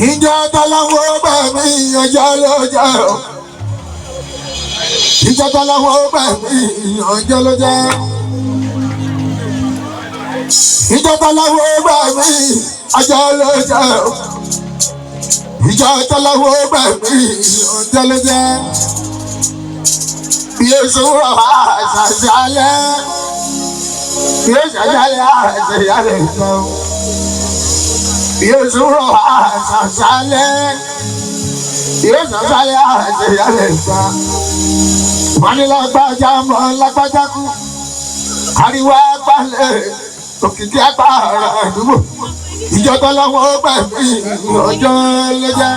ìjọ tọ́láwọ́ bá mi ọjọ́ lọ́jọ́ ìjọ tọ́láwọ́ bá mi ọjọ́ lọ́jọ́ ìjọ tọ́láwọ́ bá mi ọjọ́ lọ́jọ́ ìjọ tọ́láwọ́ bá mi ọjọ́ lọ́jọ́ bí èso rọ̀ àṣàṣàlẹ̀ bí èso àṣàlẹ̀ àṣàṣàlẹ̀ kan. Yóò sọ̀rọ̀ àṣàṣàlẹ̀, yóò ṣàṣàlẹ̀ àṣàṣàlẹ̀ gbà. Wọ́n ní lágbájá mọ́ lágbájá kú, àríwá gbalẹ̀, òkìkí agbára àdúgbò. Ìjọ tọ́lọ́wọ́ gbẹ̀mí ọjọ́ lọ́jọ́.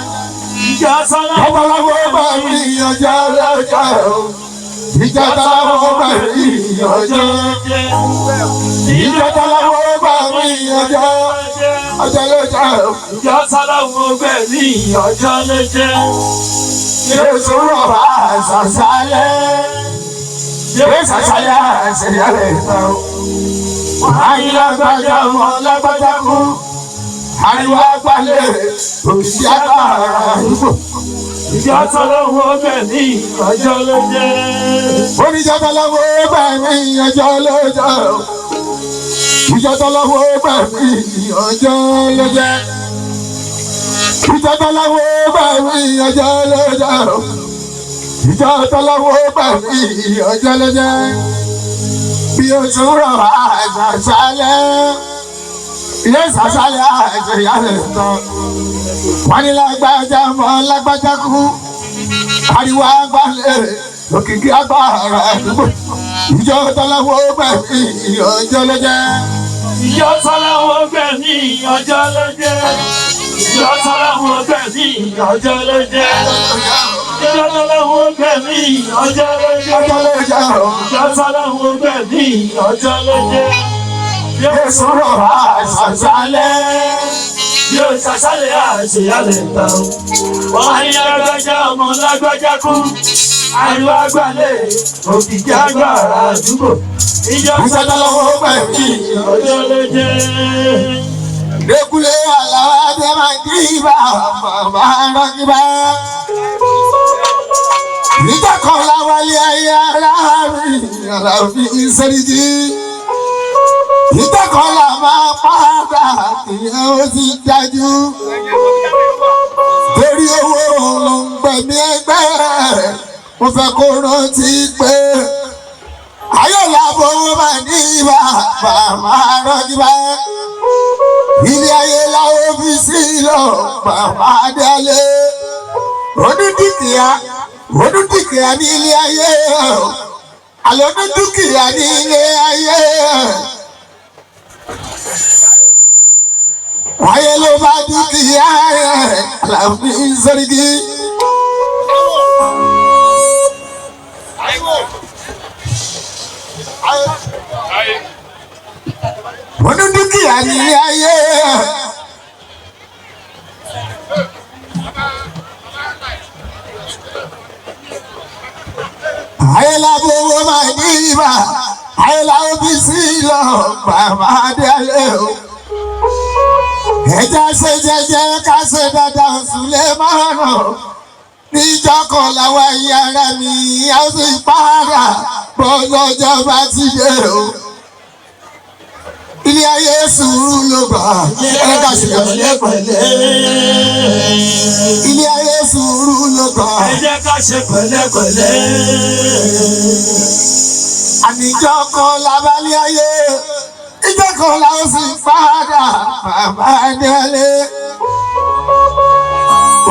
Ìjọ tọ́lọ́wọ́ gbẹ̀mí ọjọ́ lọ́jọ́. Ìjọ tọ́lọ́wọ́ gbẹ̀mí ọjọ́ lọ́jọ́. Ìjọ tọ́lọ́wọ́ gbẹ̀mí ọjọ́ lọ́jọ́. Ìjọ tọ́lọ́wọ́ gbẹ̀mí ọjọ́ lọ́jọ́. Yóò sọ̀rọ̀ àṣàṣàlẹ̀, yóò ṣàṣàlẹ̀ àṣàṣàlẹ̀ náà. Ayé lágbájá mọ́ lágbájá kú, àríwá gbalẹ̀, òkìkí agbára àdúgbò. Ìjọ tọ́lọ́wọ́ gbẹ̀mí ọjọ́ lọ́jọ́. Oníjọ tọ́lọ́wọ́ gbẹ̀mí ọjọ́ lọ́jọ́. Ìjọ tọ́lọ́wọ́ gbẹ̀mí ọjọ́ lọ́jọ́. Ìjọ tọ́lọ́wọ́ gbẹ̀mí ọjọ́ lọ́jọ́. Ìjọ tọ́lọ́wọ́ gbẹ̀mí ọjọ́ lọ́jọ́. Bí oṣù rọ̀ àṣàṣàlẹ̀, ilé ìṣàṣàlẹ̀ àṣàṣàlẹ̀ tán. Wọ́n ní lágbájá mọ́ lágbájá kú, ariwo agbalẹ̀, òkìkí agbára àdúgbò. Ìjọ tọ́lọ́wọ́ gbẹ̀mí ọjọ́ lọ́jọ́. Ìjọ tọ́lọ́wọ́ gbẹ̀mí ọjọ́ lọ́jọ́. Ìjọ tọ́lọ́wọ́ gbẹ̀mí ọjọ́ lọ́jọ́. Ìjọ tọ́lọ́wọ́ gbẹ̀mí ọjọ́ lọ́jọ́. Ìjọ tọ́lọ́wọ́ gbẹ̀mí ọjọ́ lọ́jọ́. Yóò sọ̀rọ̀ àṣàṣàlẹ̀, yóò ṣàṣàlẹ̀ àṣeyálẹ̀ tán. Wọ́n ní lágbájá ọmọ lágbájá kú, àríwá gbalẹ̀, òkìkí agbára àdúgbò. Ìjọ tọ́lọ́wọ́ gbẹ̀mí ọjọ́ lọ́jọ́. Dékúlé aláwádé máa ń kíbà, bàbá rọ́kíbà. Nígbà kan láwálé ayé aláàárín, àlàáfíà ìṣẹ́ríjì. Nígbà kan là máa padà, ìyẹn ó ti dájú. Torí owó ló ń gbẹ̀mí ẹgbẹ́, mo fẹ́ kó rántí pé ayé làbọ̀ owó máa ní ibà, bàbá rọ́kíbà. Ilé ayé làwọn fi sí lọ, bàbá délé. Onídùkìá ní ilé ayé, àlọ́ onídùkìá ní ilé ayé. Ayé ló bá dúkìá rẹ̀, àlàfi sọ́rígì. Onídùkìá ní ilé ayé. Ayé làbọ̀ owó máa ní ibà, ayé làwọn fi sí lọ, bàbá délé o. Ẹja ṣe jẹ́jẹ́ ká ṣe dáadáa Sùlẹ̀ márùn. Níjọ́ kan làwọn ẹ̀yà ara mi á sì pààrà bọ́lọ́jọ́ bá ti dé o. Ilé ayé sùúrù ló gbà, ẹ ká ṣe pẹ̀lẹ́pẹ̀lẹ́. Ilé ayé sùúrù ló gbà, ẹ jẹ́ ká ṣe pẹ̀lẹ́pẹ̀lẹ́. Àníjọ́ kan lábálẹ̀ ayé, ìjọ́ kan làwọn sì padà, bàbá délé.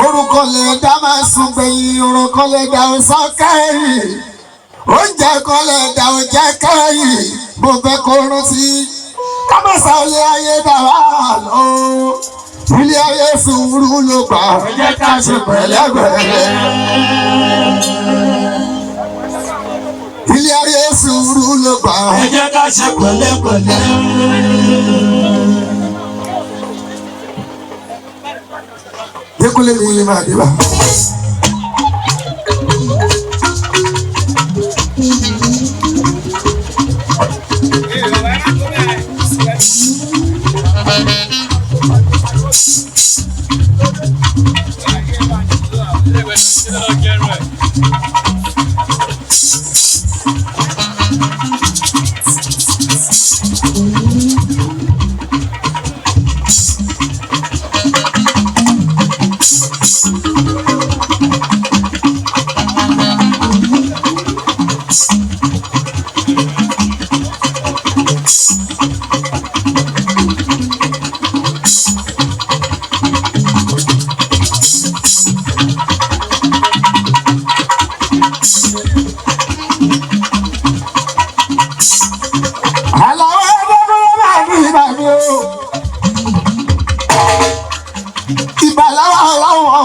Orúkọ lè dá máa sùn gbẹ̀yìn, orúkọ lè dá ọ̀sán kẹ́yìn. Oúnjẹ kan lè dá oúnjẹ kẹ́yìn, mo fẹ́ kó rántí. Kámẹ́sà ilé ayé dára lọ. Ilé ayé sùúrù ló gbà, Ẹ jẹ́ ká ṣe pẹ̀lẹ́pẹ̀lẹ́. Ilé ayé sùúrù ló gbà. Ẹ jẹ́ ká ṣe pẹ̀lẹ́pẹ̀lẹ́. Dékúnlé mi máa dé bá.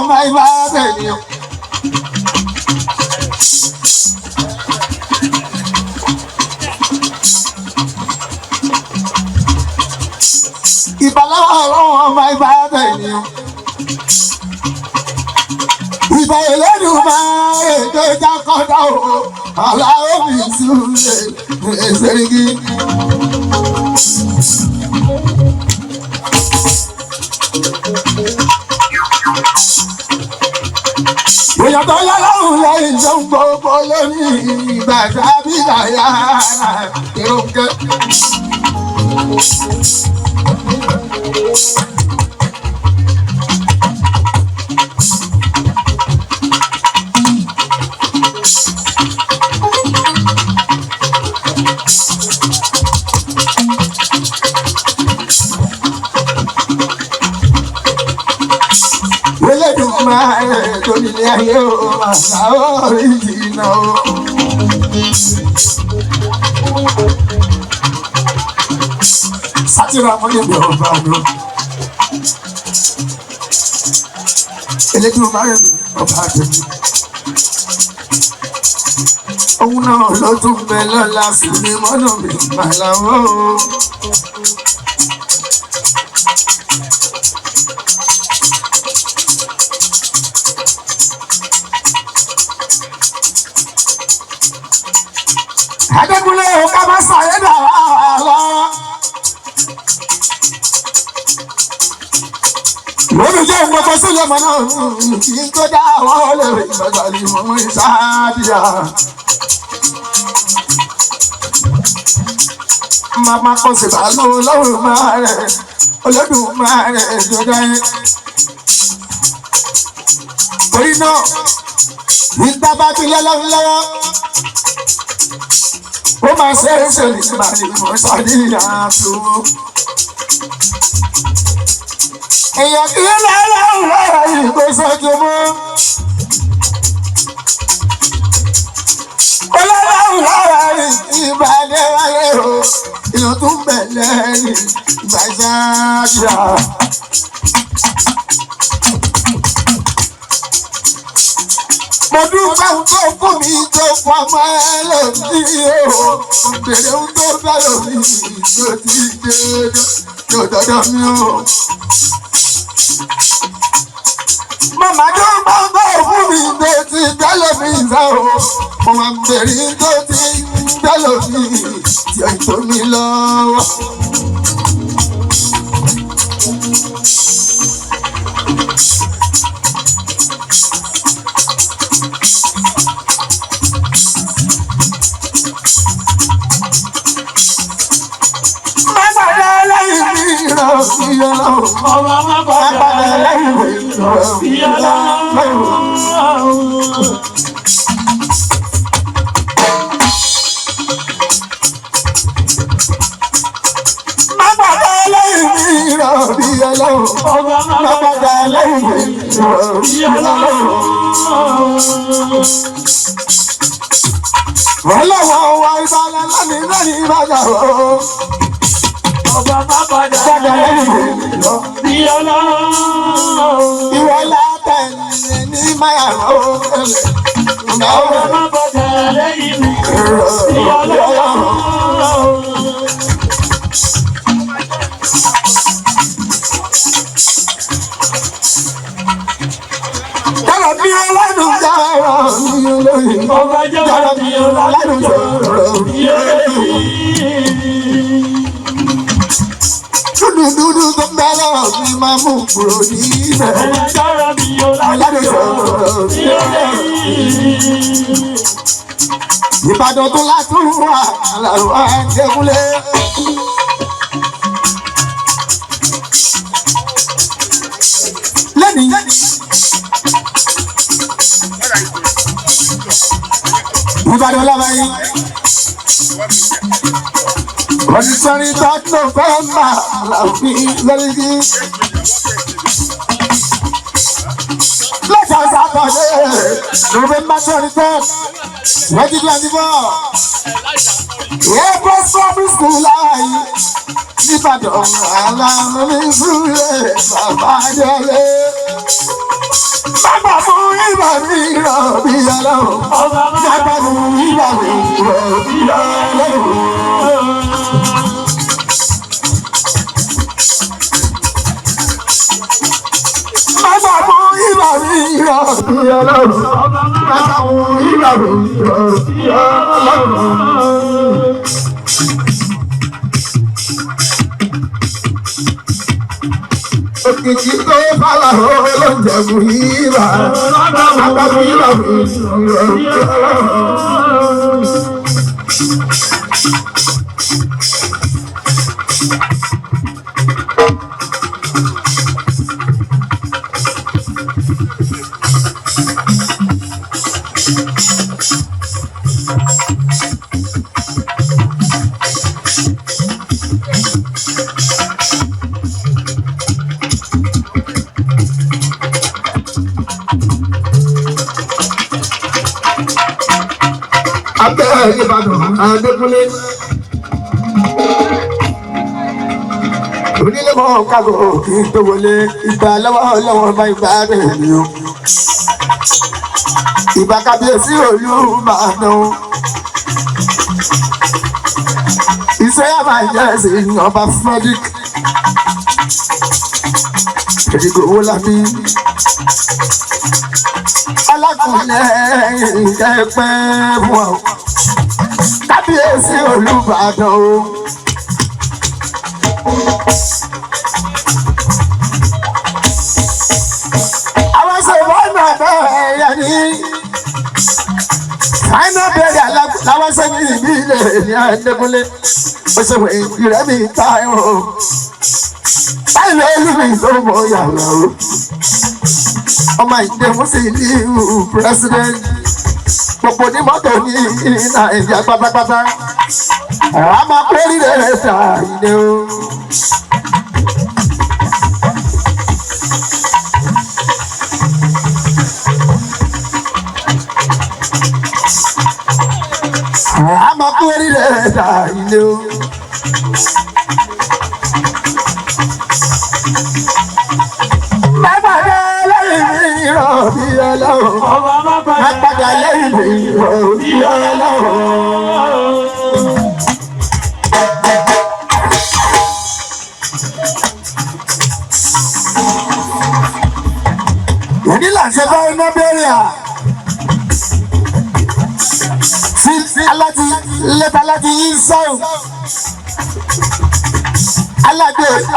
máa bá tẹ̀lé o. Ìbálòpọ̀ ọlọ́wọ́ máa bá tẹ̀lé o. Ìbà ìlẹ́nu máa ètò ìjákọ́dá o. Aláwọ̀ mi súnlẹ̀ ẹ̀sẹ̀rìgì. Èèyàn tó yá lọ́rùn lẹ́yìn tó ń gbogbo lónìí ìgbà tàbí ìdáyà ìrùnkẹ́. Tó nílé ayé o, àṣà orí ìjìnà o. Sátìrà mọ́ níbi ọba lọ. Elédùn máa ń ọba àtẹ̀mí. Òun náà ló tún bẹ lọ́la sí ní mọ́nà mi màláwọ́ o. Adékúnlé o ká má ṣàyẹ̀dá lọ. Lórí jẹ́ ìgbọ́kọ̀ sílẹ̀ mọ́ náà kí n tó dá àwọn olèrè ìgbàgbà ní mọ́ ìsáàdìyà. Màmá kan sì bá lọ lọ́rùn máa rẹ̀ olódùn máa rẹ̀ jọjọ́ yẹn. Torí náà, nígbà bá ti lẹ́ lọ́rùn lọ́wọ́. Ó máa ṣe é ṣe ní ìbàdí mọ́ ṣàdíyà tó. Èèyàn kì í lọ́rùn lọ́rọ̀ yìí kó sọ́jú mọ́. Olọ́rùn lọ́rọ̀ yìí ìbàdí wáyé o. Èèyàn tún bẹ̀ lẹ́yìn ìgbà ìṣáájà. Mo dúpẹ́ ohun tó fún mi tó fọmọ ẹlòmíì o. Mo bèrè ohun tó fẹ́ lòmí tó ti dé yóò dọ́dọ̀ mi o. Màmá tó máa ń bọ̀ fún mi tó ti dẹ́ lòmí ìṣá o. Mo máa ń bèrè tó ti dẹ́ lòmí tí ó ń tó mi lọ́wọ́. Ọba má padà lẹ́yìn ìyálà. Má padà lẹ́yìn ìyálà. Ọba má padà lẹ́yìn ìyálà. Wọ́n lọ́wọ́ wa ìbálẹ̀ lónìí lónìí ìbájà o. Ọba má padà lẹ́yìn ìyálà. Ìwọ látẹ̀lé ní máyàwó. Ọba má padà lẹ́yìn ìyálà. Jọ̀rọ̀ bí ọlọ́dún jọ̀rọ̀ ní olóyìn. Ọba jọ̀rọ̀ bí ọlọ́dún jọ̀rọ̀ ní olóyìn. Dúdú tó ń bẹ lọ́wọ́ mi máa mú kúrò níbẹ̀. Ọba jọ̀rọ̀ bí ọlọ́dún jọ̀rọ̀ ní olóyìn. Ìbàdàn tó látún wà àlàrò àjẹkúnlé. Lẹ́nìí. Ìbàdàn lábáyé. Ọ̀dùsọ̀rí tọ́jú fẹ́ máa làbí lórí. Lọ́jọ́ Sátọ̀dé, November 23rd, 2024. Èkó Sọ́ọ̀bù Skul láàyè. Ìbàdàn aláàánú ní Súlẹ̀ bàbá Adélé. bàbá fún ìbà mi rọ̀ bí ọlọ́run. Bàbá fún ìbà mi rọ̀ bí ọlọ́run. Bàbá fún ìbà mi rọ̀ bí ọlọ́run. Bàbá fún ìbà mi rọ̀ bí ọlọ́run. Òkìkí tó fàlà ó ló ń jẹ̀bù yíra, àtàkùn yíra fi ìrọ̀ Ìbàdàn Adékúnlé onílé mọ́ kágò kí n tó wọlé ìgbà lọ́wọ́ bá ìgbà rẹ̀ ni o ìgbà kábíyèsí Olúbàdàn iṣẹ́ àbájẹ́sì ọba Frederick Ìdìgbòho lábí alákùnrin ìjẹ́pẹ́ fún ọ. Kábíyèsí Olúbàdàn o. Àwọn ṣèwọ́ náà bẹ́ẹ̀ yẹ ní. Fáínà bẹ̀rẹ̀ láwọn sẹ́yìn ìbílẹ̀ ní Adékúnlé. Ó ṣe wẹ̀ ìrẹ́mi táyọ̀ o. Báyìí lórí mi tó mọ yàrá o. Ọmọ ìdè Mùsùlùmí president. Gbogbo ní mọ́tò ní Nàìjíríà pátápátá. A máa pé rírẹ̀ rẹ̀ ta ìdè o. A máa pé rírẹ̀ rẹ̀ ta ìdè o. Bàbá rẹ̀ lẹ́yìn mi rọ̀ bí ọlọ́run. Má padà lẹ́yìn mi rọ̀ bí ọlọ́run. Ìdílà ṣe bá iná bẹ̀rẹ̀ à. Sí aláti lẹ́ta láti yí sọ́ọ̀.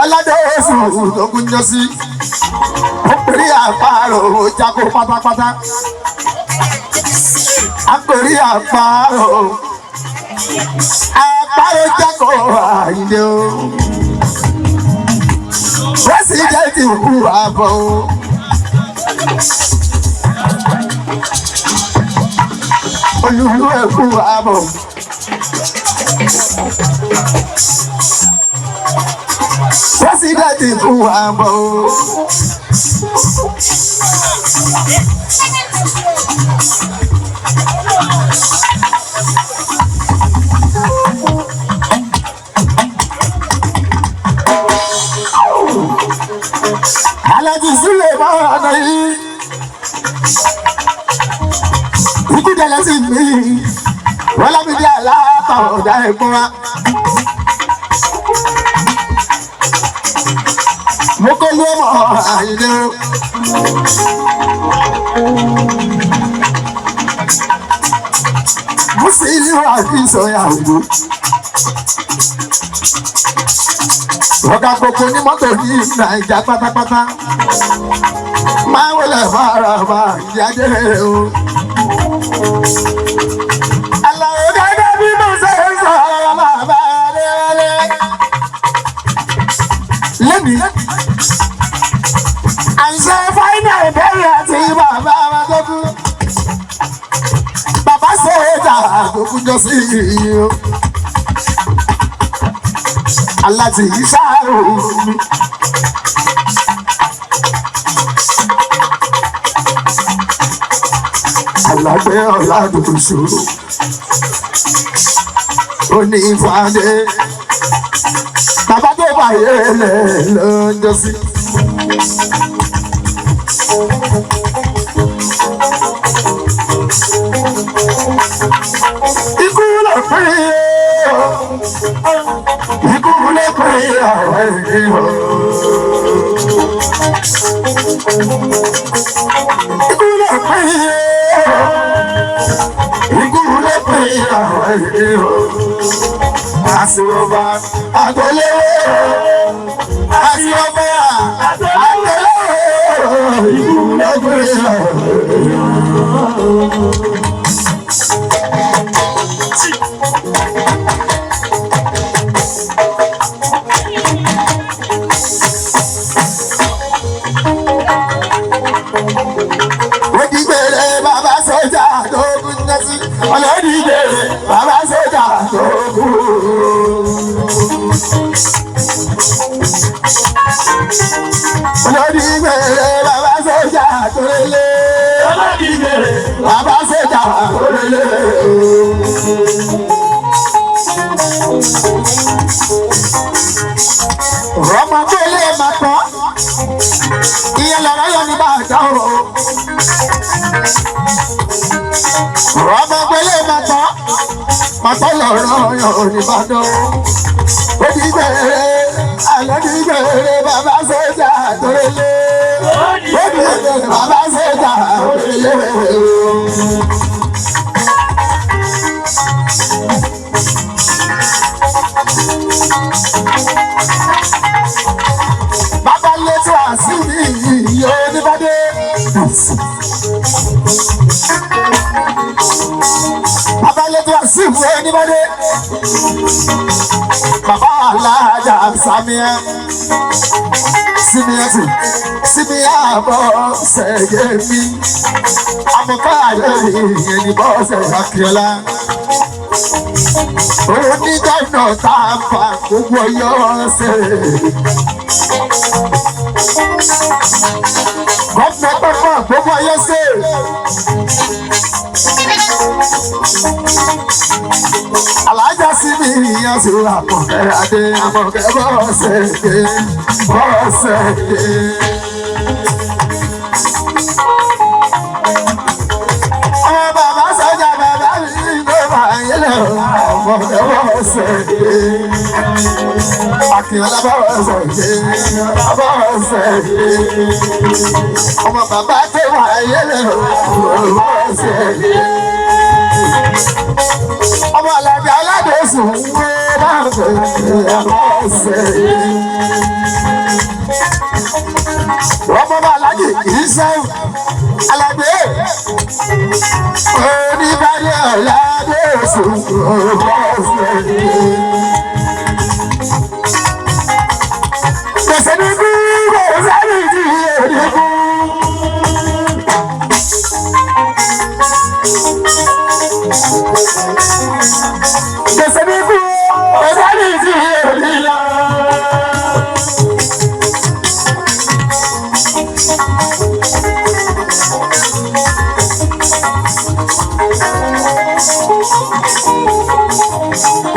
Aládé oṣù tó kún jọ sí. Ó pèrè àpárò jákó pátápátá. A pèrè àpárò. Àpárò jákó àyíndé o. Wọ́n sì jẹ́ ti kú àbọ̀ o. Olúlu ẹ̀kú àbọ̀. Wọ́n sì jẹ́ ti kú àbọ̀ o. Alájí sílẹ̀ máa nà yí. Ikú tẹ̀lé sí mi. Wọ́n lábídí àlàáfà ọ̀dà ẹ̀gbọ́n wa. Mo kọ́ ló mọ̀ àyìnlé o. Mo sì ní wà kí n sọ ìyàwó. Ọ̀gá gbogbo ní mọ́tò ní Nàìjíríà pátápátá. Máa wọlé fara bá ìyájẹ́ rẹ̀ o. Àlàó gẹ́gẹ́ bí mo ṣe ń sọ̀rọ̀ bàbá Adéwálé. Lẹ́mi, àṣẹ fáínà ìbẹ̀rẹ̀ àti bàbá wa tó kú. Bàbá ṣe é dà tó kú jọ sí i o. Aláti ìṣàrò mi. Alágbé ọ̀la dùn ṣòro. Ó ní ìfàdé. Bàbá tó bàyẹ̀ lẹ̀ lọ́jọ́ sí. ikú ló pè é ikú ló pè é àwọn ènìyàn. Ikú ló pè é ikú ló pè é àwọn ènìyàn. Àṣìwọ̀bà àgbélé àṣìwọ̀bà àgbélé ikú ló pè é àwọn ènìyàn. Odìgbèrè bàbá sójà tó kú nẹ́sí. Olódìgbèrè bàbá sójà tó kú. Olódìgbèrè bàbá sójà tó lélẹ̀. Olódìgbèrè bàbá sójà tó lélẹ̀. Ọmọ tó lè máa tán, ìyẹn lọ́rọ̀ yọ ní bàtà o. Ọmọ tó lè máa tán, màtọ́ lọ́rọ̀ yọ ní bàtà o. Odìgbèrè, àlọ́dìgbèrè, bàbá sójà tó lé. Odìgbèrè, bàbá sójà tó lé. Bàbá létò àṣírí yóò ní bàdé. Bàbá létò àṣírí yóò ní bàdé. Bàbá alájà Sàmíà Símíẹ́tì Símíàbọ̀ ṣẹ̀yẹ mi. Àmọ̀ká àlẹ́ ìyẹn ní bọ́ọ̀sẹ̀ Akíọ́lá. Onígbàgbọ́ tá a fà gbogbo Ọ̀yọ́ ṣe. Gọ́fìnà pẹ̀pọ̀ gbogbo Ọ̀yọ́ ṣe. Alájà sí mi ìyẹn sí àpọ̀kẹ́ adé àpọ̀kẹ́ bọ́ọ̀sẹ̀ dé bọ́ọ̀sẹ̀ dé. Ọmọ bàbá sọ́jà bàbá mi ló máa ń yẹlẹ̀ àpọ̀kẹ́ bọ́ọ̀sẹ̀ dé. Akíọ́lá bọ́ọ̀sẹ̀ dé bọ́ọ̀sẹ̀ dé. Ọmọ bàbá tó wà yẹlẹ̀ bọ́ọ̀sẹ̀ dé. Ọmọ Àlàbí aládùúsùn ń gbé bọ́ọ̀sẹ̀ dé. Ọmọ bá alájì kìí sẹ́wọ̀n Àlàbí oníbàdí aládùúsùn bọ́ọ̀sẹ̀ dé. Gbèsè ní kú kò sáré di èdè kú. Gbèsè ní kú kò sáré di èdè lọ.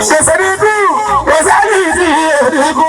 Gbèsè ní kú kò sáré di èdè kú.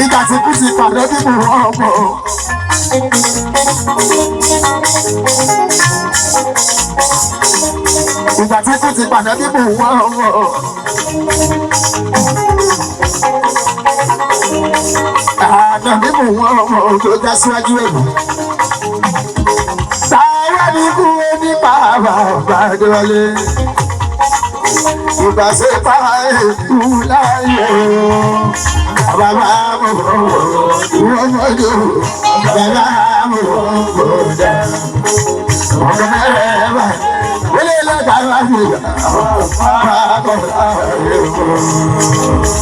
Ìgbà tí kú ti pàdé bí mo rán ọmọ. Ìgbà tí kú ti pàdé bí mo rán ọmọ. Àná bí mo rán ọmọ tó já síwájú ẹ̀mí. Táwa ní kú ní bàbá Adéwálé. Ìgbà ṣe pa èkú láyé. Bàbá mo wọ́n mọ́jú. Bàbá mo wọ́n dá. Ọ̀gá mẹ́rẹ̀ bá wọlé lọ́jà láti àkọ́kọ́ láàyè mọ́.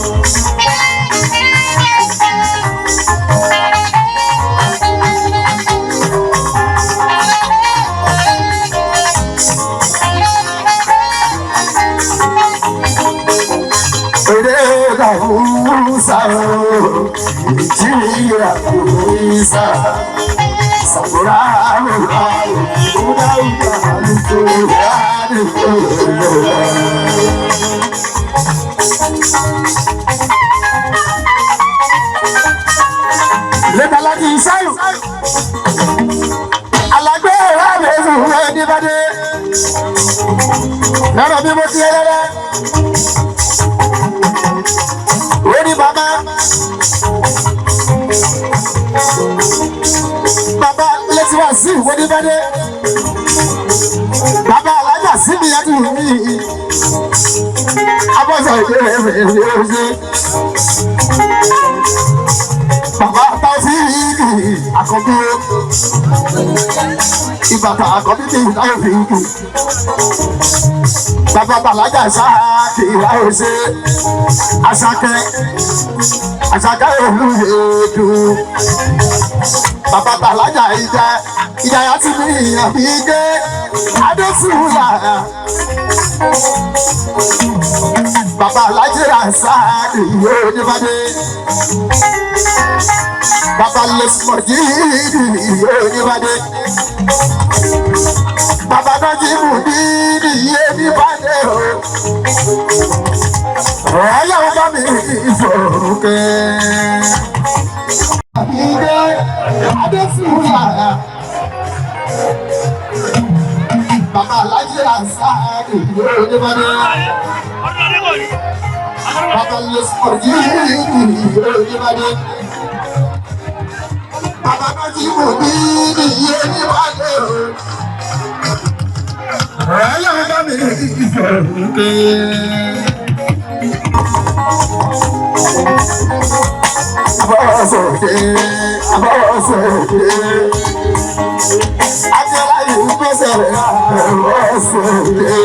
Musa ìjìyà Musa Sabura Musa Uda Uda Lẹ́tà láti Ìsáyù. Alágbé ẹ̀rọ ẹ̀sùn rẹ̀ ní bàdé. Lọ́rọ̀ bí mo ti yẹ lẹ́rẹ́. Orí bàbá. Bàbá létí wá sí ìwé ní bàdé. Bàbá alájà sí mi yá tún mí. Abọ́sọ̀ ìdílé rẹ̀ ní oṣù. Bàbá Táfíìkì àkọ́bí ìbàtà àkọ́bí ti Táfíìkì. Bàbá Bàlájà Sáàkì Láòṣe Àṣàkẹ́ Olúyèdù. Bàbá Bàlájà Ìjàyà ti ní Àbíké Adésùnlá. Bàbá Alájẹ́ra Sáàkì yóò ní bàdé. Bàbá Lẹ́sìmọ̀jì yóò ní bàdé. Bàbá Nájímù ní iye ní bàdé o. Ọ̀yọ́ bá mi ìfòrúkẹ́. Àbíké Adésùnlá. Bàbá Alájẹ́ra Sáàkì yóò ní bàdé. Bàbá Lẹ́sìmọ̀jì yóò ní bàdé. Bàbá Nájímù ní iye ní bàdé o. Ọ̀yọ́ bá mi ìfòrúkẹ́. Abọ́sọ̀dé, abọ́sọ̀dé. Akẹ́lá yìí ń gbèsè rẹ̀ abọ́sọ̀dé.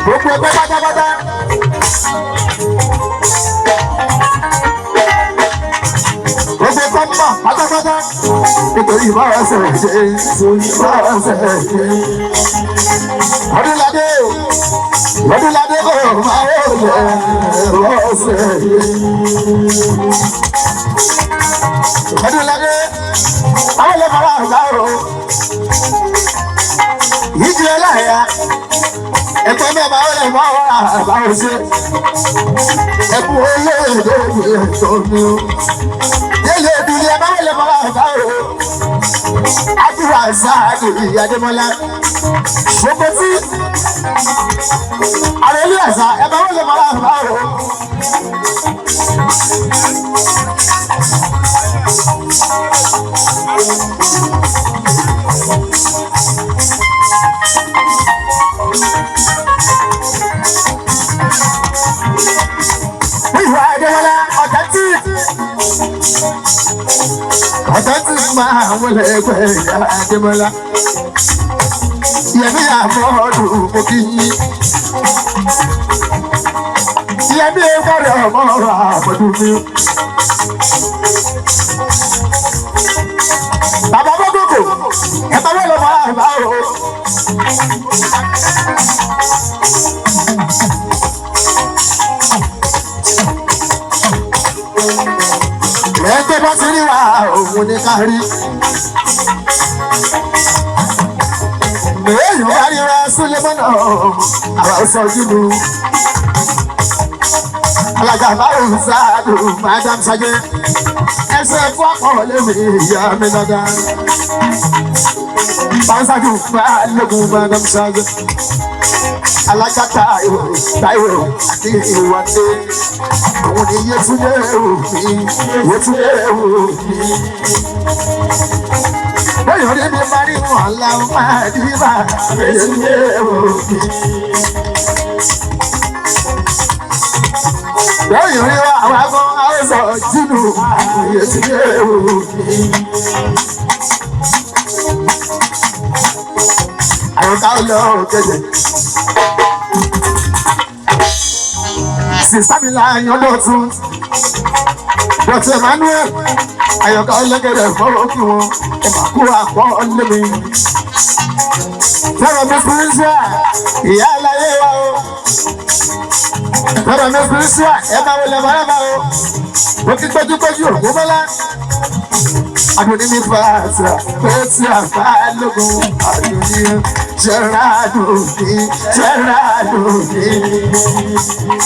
Gbogbo ẹgbẹ́ pátápátá. Gbogbo kọ́mọ̀ pátápátá. Nítorí ìbáraṣẹ̀ ṣe ìbáraṣẹ̀ ṣe. Ọdúnládé o, Ọdúnládé o, máa ń lọ ẹ̀rọ̀ṣẹ̀ ṣe. Ọdúnládé, àwọn ilé fara àgbà o. Yíjú ẹ láyà. Ẹ̀pẹ́ mẹ́ta ó lè mọ́ ọ́ra àbáwọ̀ ṣe. Ẹ̀kú olóòdó ìyẹ̀tọ́ mi o. Yẹ́lẹ̀ ìdílé ẹ máa lè mọ́ àbáwọ̀. Ádùrà Sáàkì Adémọ́lá. Gbogbo tí àrẹ̀lú ẹ̀sà ẹ máa lè mọ́ àbáwọ̀. Ìwà Adémọ́lá ọ̀tá tí máa wọlé ẹgbẹ́ ìyá Adémọ́lá. Yẹmí àmọ́ọ̀dù mo kí yín. Yẹmí ẹgbẹ́rẹ́ ọmọ ọ̀rọ̀ àbọ̀dù mi. Bàbá Bọ́gògò ẹ̀bá wọ́n lọ máa bá o. Ẹgbẹ́ bá ti rí wa òun ní ká rí. Èèyàn bá ríra Súlẹ́mọ́nà àwọn sọ́jú lu. Alága márùn-ún sáàdù Madam Sajẹ́. Ẹsẹ̀ fún àkọọ́lẹ̀ mi ìyá mi dáadáa. Báńsájú Balógun Madam Sajẹ́. Alága Táíwò àti Ìwádé. Àwọn ni Yétúndé òbí, Yétúndé òbí. Bóyá ní mi máa rí wọn láwọn máa dí bá Yétúndé òbí. Bóyá ní àwọn agbọ́n àwòsàn jùlọ Yétúndé òbí. Àyọ̀ká lọ kẹ̀kẹ́. Sísámìlà yan lọ́tún. Dr. Emmanuel Àyọ̀ká ọlọ́gẹ̀dẹ̀ fọ́rọ̀ kí wọn ẹ máa kó àpọ̀ ọlẹ́mi. Tẹ́rọ mi spiritual ìyá aláyé wa o. Tẹ́rọ mi spiritual ẹ máa wọlé bàbá o. Mo ti gbẹ́jú òkú bọ́lá. Adùnní mi fa àtà pẹ́ẹ́tì Balógun. Adùnní Ṣẹ́ràdùnní Ṣẹ́ràdùnní.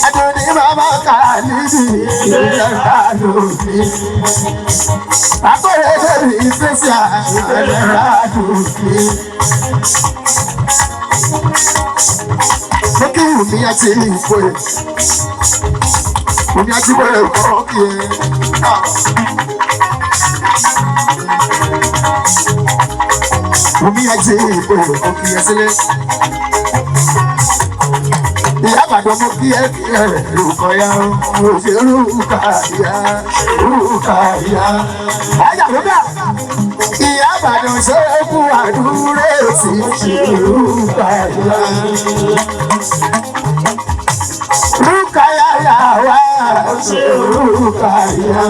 Adùnní bàbá Kàlídì Ṣẹ́ràdùnní. Akọ̀rẹ́ bẹ̀rẹ̀ ìfẹ́sì Ṣẹ́ràdùnní. Mo kí Wùmí àti ìpò ẹ̀. Wùmí àti ìpò ẹ̀ kọ́ kí ẹ. Wùmí àti ìpò ẹ̀ kí ẹ sílẹ̀. Ìyá àbàdàn mo kí ẹ lùkọ̀ ya mo ṣe rúkà ya. Ẹ̀yà ló dà. Ìyá àbàdàn ṣe é kú àdúrà sí rúkà ya. Rúkà ya yà wá ṣe rúkà ya.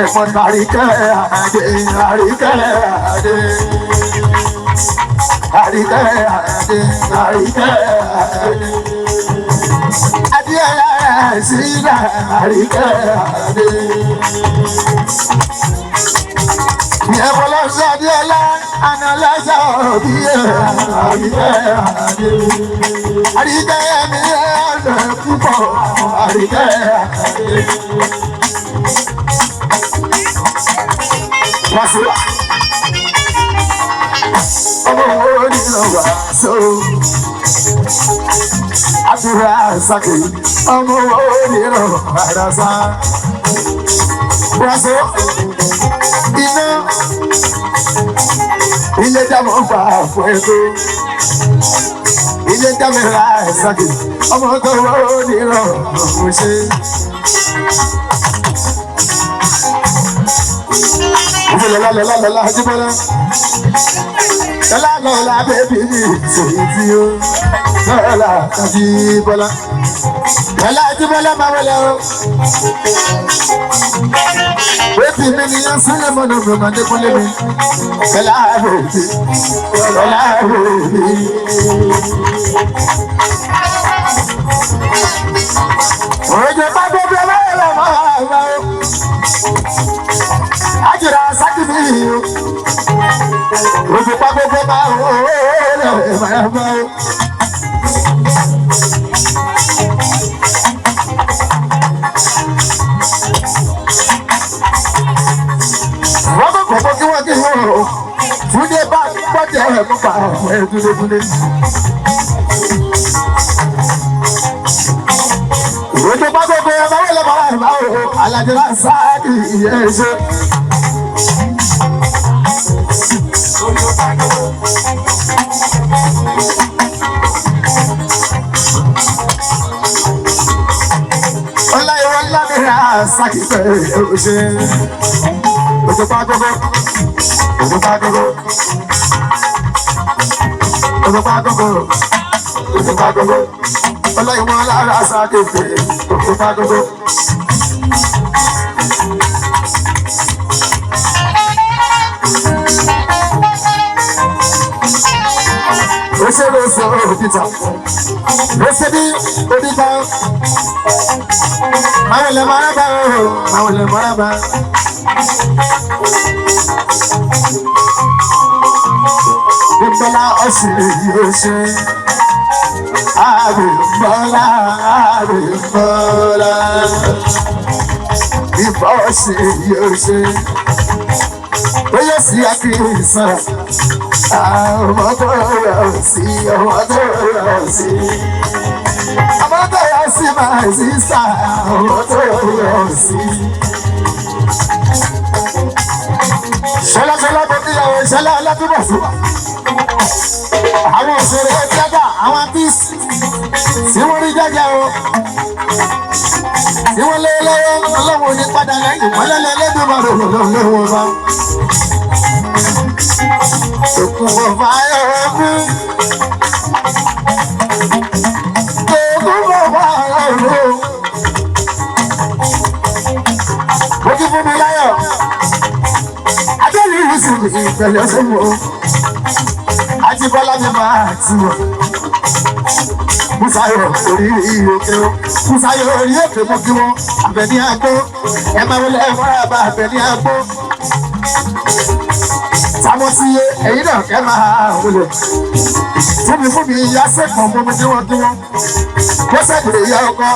Ẹ̀fọn àríkẹ́ àdé àríkẹ́ àdé. Àríkẹ́ àdé àríkẹ́ àdé. Adéyẹyẹ sílẹ̀ àríkẹ́ àdé. Ìyẹn bọ́lá sí Adéyẹlá ànálẹ́sà òbí ẹ̀ àríkẹ́ àdé. Àríkẹ́ mi ẹ̀ púpọ̀ àríkẹ́ àdé. Wàsíwà. Ọmọ wo ni lọ wá so? Àdúrà sàkè. Ọmọ wo ni lọ wá sá? Wàsó. Iná. Ilé dámọ̀ gbà fún ẹgbẹ́. Ilé dámọ̀ ra sàkè. Ọmọ tó wo ni lọ wá ṣe? Lọ́lá Ajíbọ́lá. Lọ́lá bébí mi sèyí tí ó. Lọ́lá Ajíbọ́lá. Lọ́lá Ajíbọ́lá máa wọlé o. Bébí mi ni yẹn sílẹ̀ mọ́nà Bùrọ̀mọdé kúnlé mi. Lọ́lá bébí. Lọ́lá bébí. Òjò bá bébí ọlọ́run lọ́mọ àgbà o. Ajira sakimi ojú pa gbogbo máa ń wò ó máa bá ó. Wọ́n kò kọ́kọ́ kí wọ́n kí wọ́n o. Fúnjẹ bá gbọ́dọ̀ ẹ̀ mú pa àwọn ẹ̀dúndínlẹ́dúndé. Ojú pa gbogbo ẹ̀ máa wọlé máa bá ó. Alájọba sáàdì ìyẹn ṣe. Saki pe ose ojo pa gogo ojo pa gogo ojo pa gogo ojo pa gogo ola iwon lara saki pe ojo pa gogo ose lo so odita ose bi odita Mawele maraba o, mawele maraba. Bimbola ọ̀sìn yóò ṣe. Abimbola, Abimbola. Bimbo ọ̀sìn yóò ṣe. Bóyá sí àkíyèsán. Ọmọ tó yọ̀ sí, ọmọ tó yọ̀ sí. Ọmọ tó yọ̀ sí máa sí sá, ọmọ tó yọ̀ sí. Ṣọlá ṣọlá tó níyàwó ṣọlá ọlọ́dúnbọ̀ fún wa. Àwọn òṣèré jágà, àwọn artiste tí wọ́n rí jágà o. Tí wọ́n lé lọ́wọ́ ọlọ́wọ́ ní padà lẹ́yìn mọ́lẹ́lẹ́ lẹ́dùnmọ́ rẹ̀ lọ́wọ́ bá. Òkun ọ̀fà ẹ̀rọ kú. Òkun ọ̀fà ẹ̀rọ kú. Mo kí fún mi láyọ̀. Adéli ìrísí mi ìpẹ̀lẹ̀ ọ̀sẹ̀ mọ́. Ajíbọ́lá mi máa ti wọ̀. Musayo orí òkè o. Musayo orí òkè mo kí wọn. Àbẹ̀ní àgbo. Ẹ máa wọlé ẹ fọ́nrán àbá àbẹ̀ní àgbo. Táwọn ti yé ẹ̀yin náà kẹ́ máa wọlé. Fún mi ìyá sẹ́kọ̀ọ́ mọ́ mi kí wọ́n kí wọ́n. Bó sẹ́kùrẹ̀ ìyá ọkọ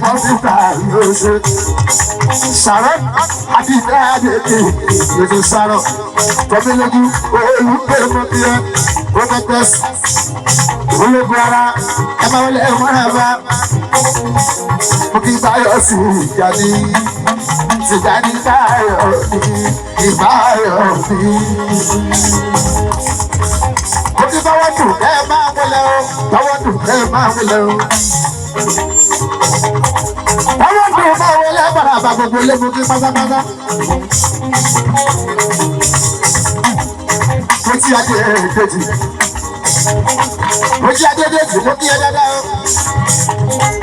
máa ń fi ta yóò ṣe. Ṣàrọ́ àti ìfẹ́ àdéhùn ètò ṣàrọ̀. Tọ́mílẹ́jú olùgbé mọ́kíyẹ́ protectors ológun ara ẹ máa wọlé ẹ mọ́ra bá. Mo kí Báyọ̀ sí Tìjàní Tìjàní Báyọ̀ ní ìbáyọ̀ ní. Mo kí báwọ̀ dùn ẹ máa wọlé o, báwọ̀ dùn ẹ máa wọlé o. Báwọ̀ dùn máa wọlé bàrà bá gbogbo ilé mo kí pátápátá. Mo ti adé kejì. Mo ti adé kejì, mo kí ẹ dáadáa o.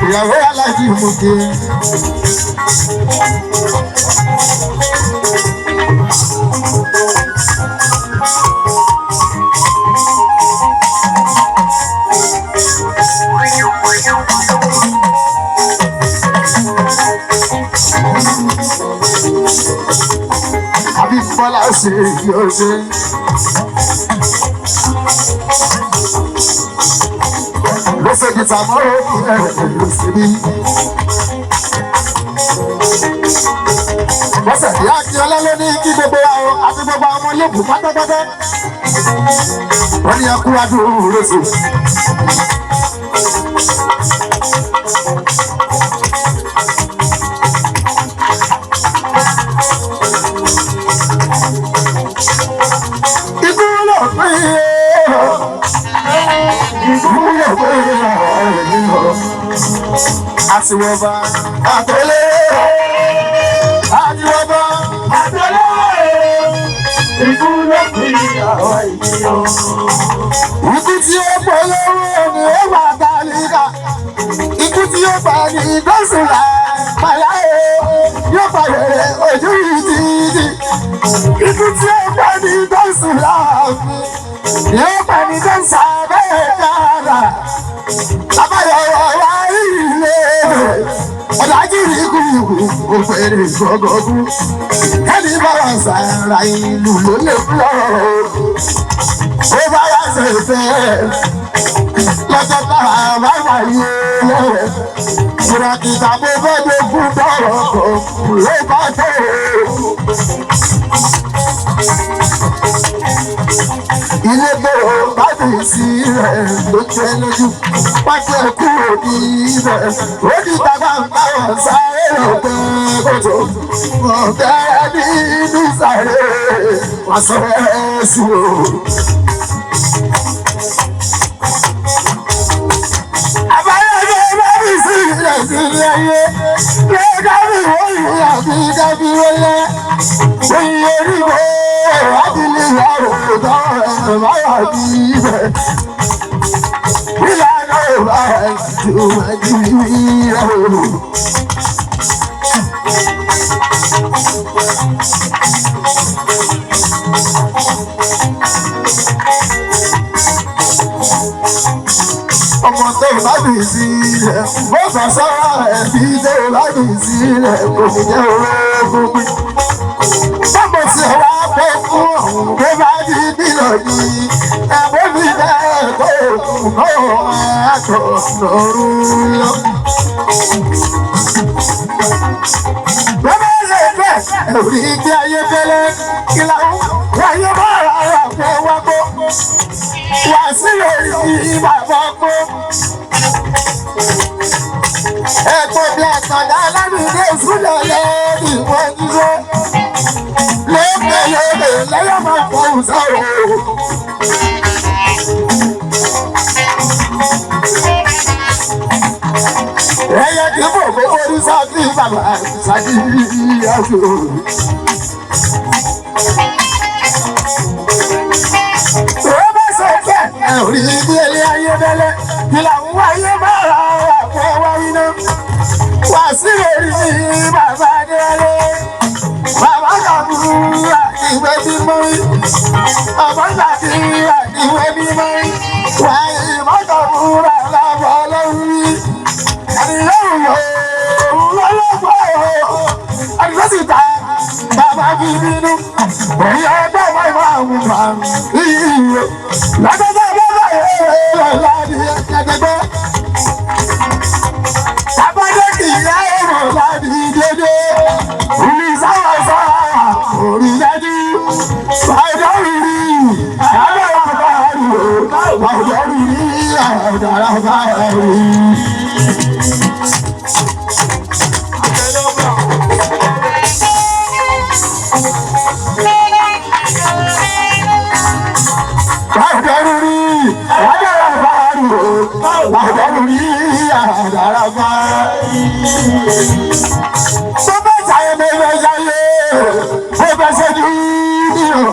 Ìyàwó aláàjì mo kí. Abímbọ́lá ṣe yóò ṣe. Ló ṣe di tàmọ́rọ́ ló sì rí. Bọ́sẹ̀ ní Akíọ́lá ló ní kí gbogbo àwọn àti gbogbo àwọn ọmọ yóò kú pátápátá. Wọ́n ní ẹkú adúrú lóṣù. Àtiwọ́ba àtọ́lé àtiwọ́ba àtọ́lé ikú ló fi àwọn ènìyàn. Ikú tí ó pọ̀ lọ́wọ́ ni ó wà tálíkà. Ikú tí ó pa ní ìgbésùnlá pàláyé yóò pàyẹ̀rẹ̀ ojú ìdíjì. Ikú tí ó pa ní ìgbésùnlá yóò pa ní ìgbésà bẹ́ẹ̀ dára. Àbáyọ̀ wá ilé ọ̀dájúrí ikú òfèrè gbọ̀gbọ̀gbù. Ẹni bá wà sára ìlú ló lè lọ́rọ̀. Ó bá wà sẹ̀fẹ̀ lọ́jọ́ tára bá wà yé lẹ́rẹ̀. Ìrọ̀kìtà mo fẹ́ dé fún bọ́ọ̀rọ̀ kan ló bá tó. Ilé gbòòrò bá bì sí rẹ̀ ló jẹ́ lójú. Pàṣẹ kúrò ní ibẹ̀. Ó ní bàbá ń bá wọn sáré ọ̀pẹ kòtò. Ọ̀bẹ nínú sáré wọ́n sọ ẹ́ sí o. Àbáyọ̀dé bá bì sí ilẹ̀ sílé ayé. Ṣé kábí wọ́n yìí àbí kábí wọlé? Oyè onígbò adìlẹ̀ ìyàwó ìdáwọ̀ báyà bí ibẹ̀. Ìlànà ìbára ìjọba ìrìnàwó. ọmọ tó bá bì sílẹ̀ bó fà sọ́wọ́ ẹ̀bí tó bá bì sílẹ̀ kò ní jẹ́ orógún pín. Bọ́bọ̀ tí ẹ wá pé fún ọ̀hún tó bá di nílò yìí ẹ̀bùn mi bẹ́ẹ̀ tó kù náà àtọ̀ lọ́rùn lọ. Bẹ́ẹ̀ lè bẹ́ẹ̀ ẹ̀rí ìgbé ayé fẹ́lẹ́ kí làwọn wáyé bá ara wà fún wa gbó. Wà sí lórí bàbá gbó. Ẹ̀kọ́ bí àtàndá alámìdé ìsúlẹ̀ lẹ́ẹ̀dì wọ́n jíjẹ́. Lẹ́ẹ̀kẹ́ lẹ́yọ̀ máa fọ̀hún sọ̀rọ̀. Ẹyẹ kì í bò kó orí sáfì bàbá ṣáàkì àjò. Tòun bá sọ fẹ́ ẹ̀rí bí ilé ayé bẹ́lẹ̀ kí làwọn wáyé bá ra àpò wáyé náà. Wà sí orí bàbá Adéwálé. Bàbá Kàbúrà ìwé mímọ́ rí. Bàbá Kàbúrà ìwé mímọ́ rí. Wà ìmọ̀ Kàbúrà lábọ̀ lọ́rùn rí. Àdìsọ́sìta bàbá fi bínú òní ẹgbẹ́ máa máa ń fa iye lágbàgbà bàbá yẹn láti ẹgbẹ́ tábàdé kì í yá èrò láti dédé orí sáwà sáwà orí dájú bàjọ́ rírí àbẹ̀wò bàjọ́ bàjọ́ rírí àdàrà bàjọ́ rírí. Tó bá jàyè mẹ́rẹ̀ jàyè, ó bá ṣe dúró.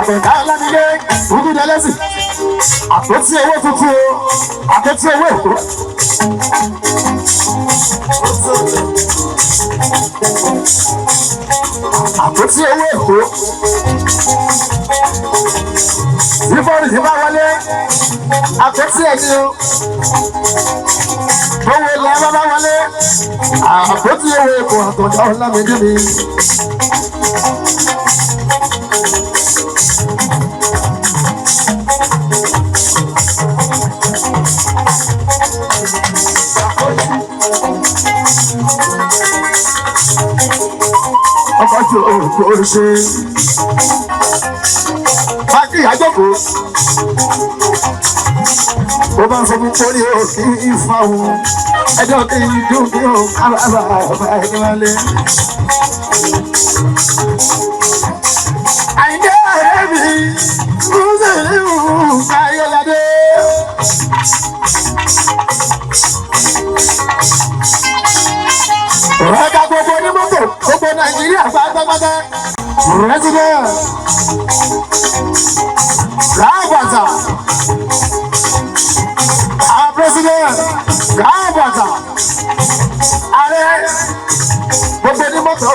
Àgbẹ̀dá Ọlámídé Ògúndẹlẹ́sì àpótí owó tuntun o àpótí owó Èkó. Àpótí owó Èkó. Bífọ́ọ̀rì ti bá wọlé àpótí ẹ̀mí o. Owó ilẹ̀ bá bá wọlé àpótí owó Èkó àtọ̀dá Ọlámídé mi. Kò ṣe Fákì àjọkò ó bá ń sọ fún pọ́lì òkè ìfàwọn ẹjọ́ kí n dùn kí ó kábàbà ọba ẹni wálé. Àyìndé ọ̀rẹ́ mi gúúsù níwù káyọ̀ládé. Ọ̀rẹ́ka gbogbo onímọ́tò gbogbo Nàìjíríà pátápátá. President Gàbàtà. Our president Gàbàtà. Ààrẹ gbogbo onímọ́tò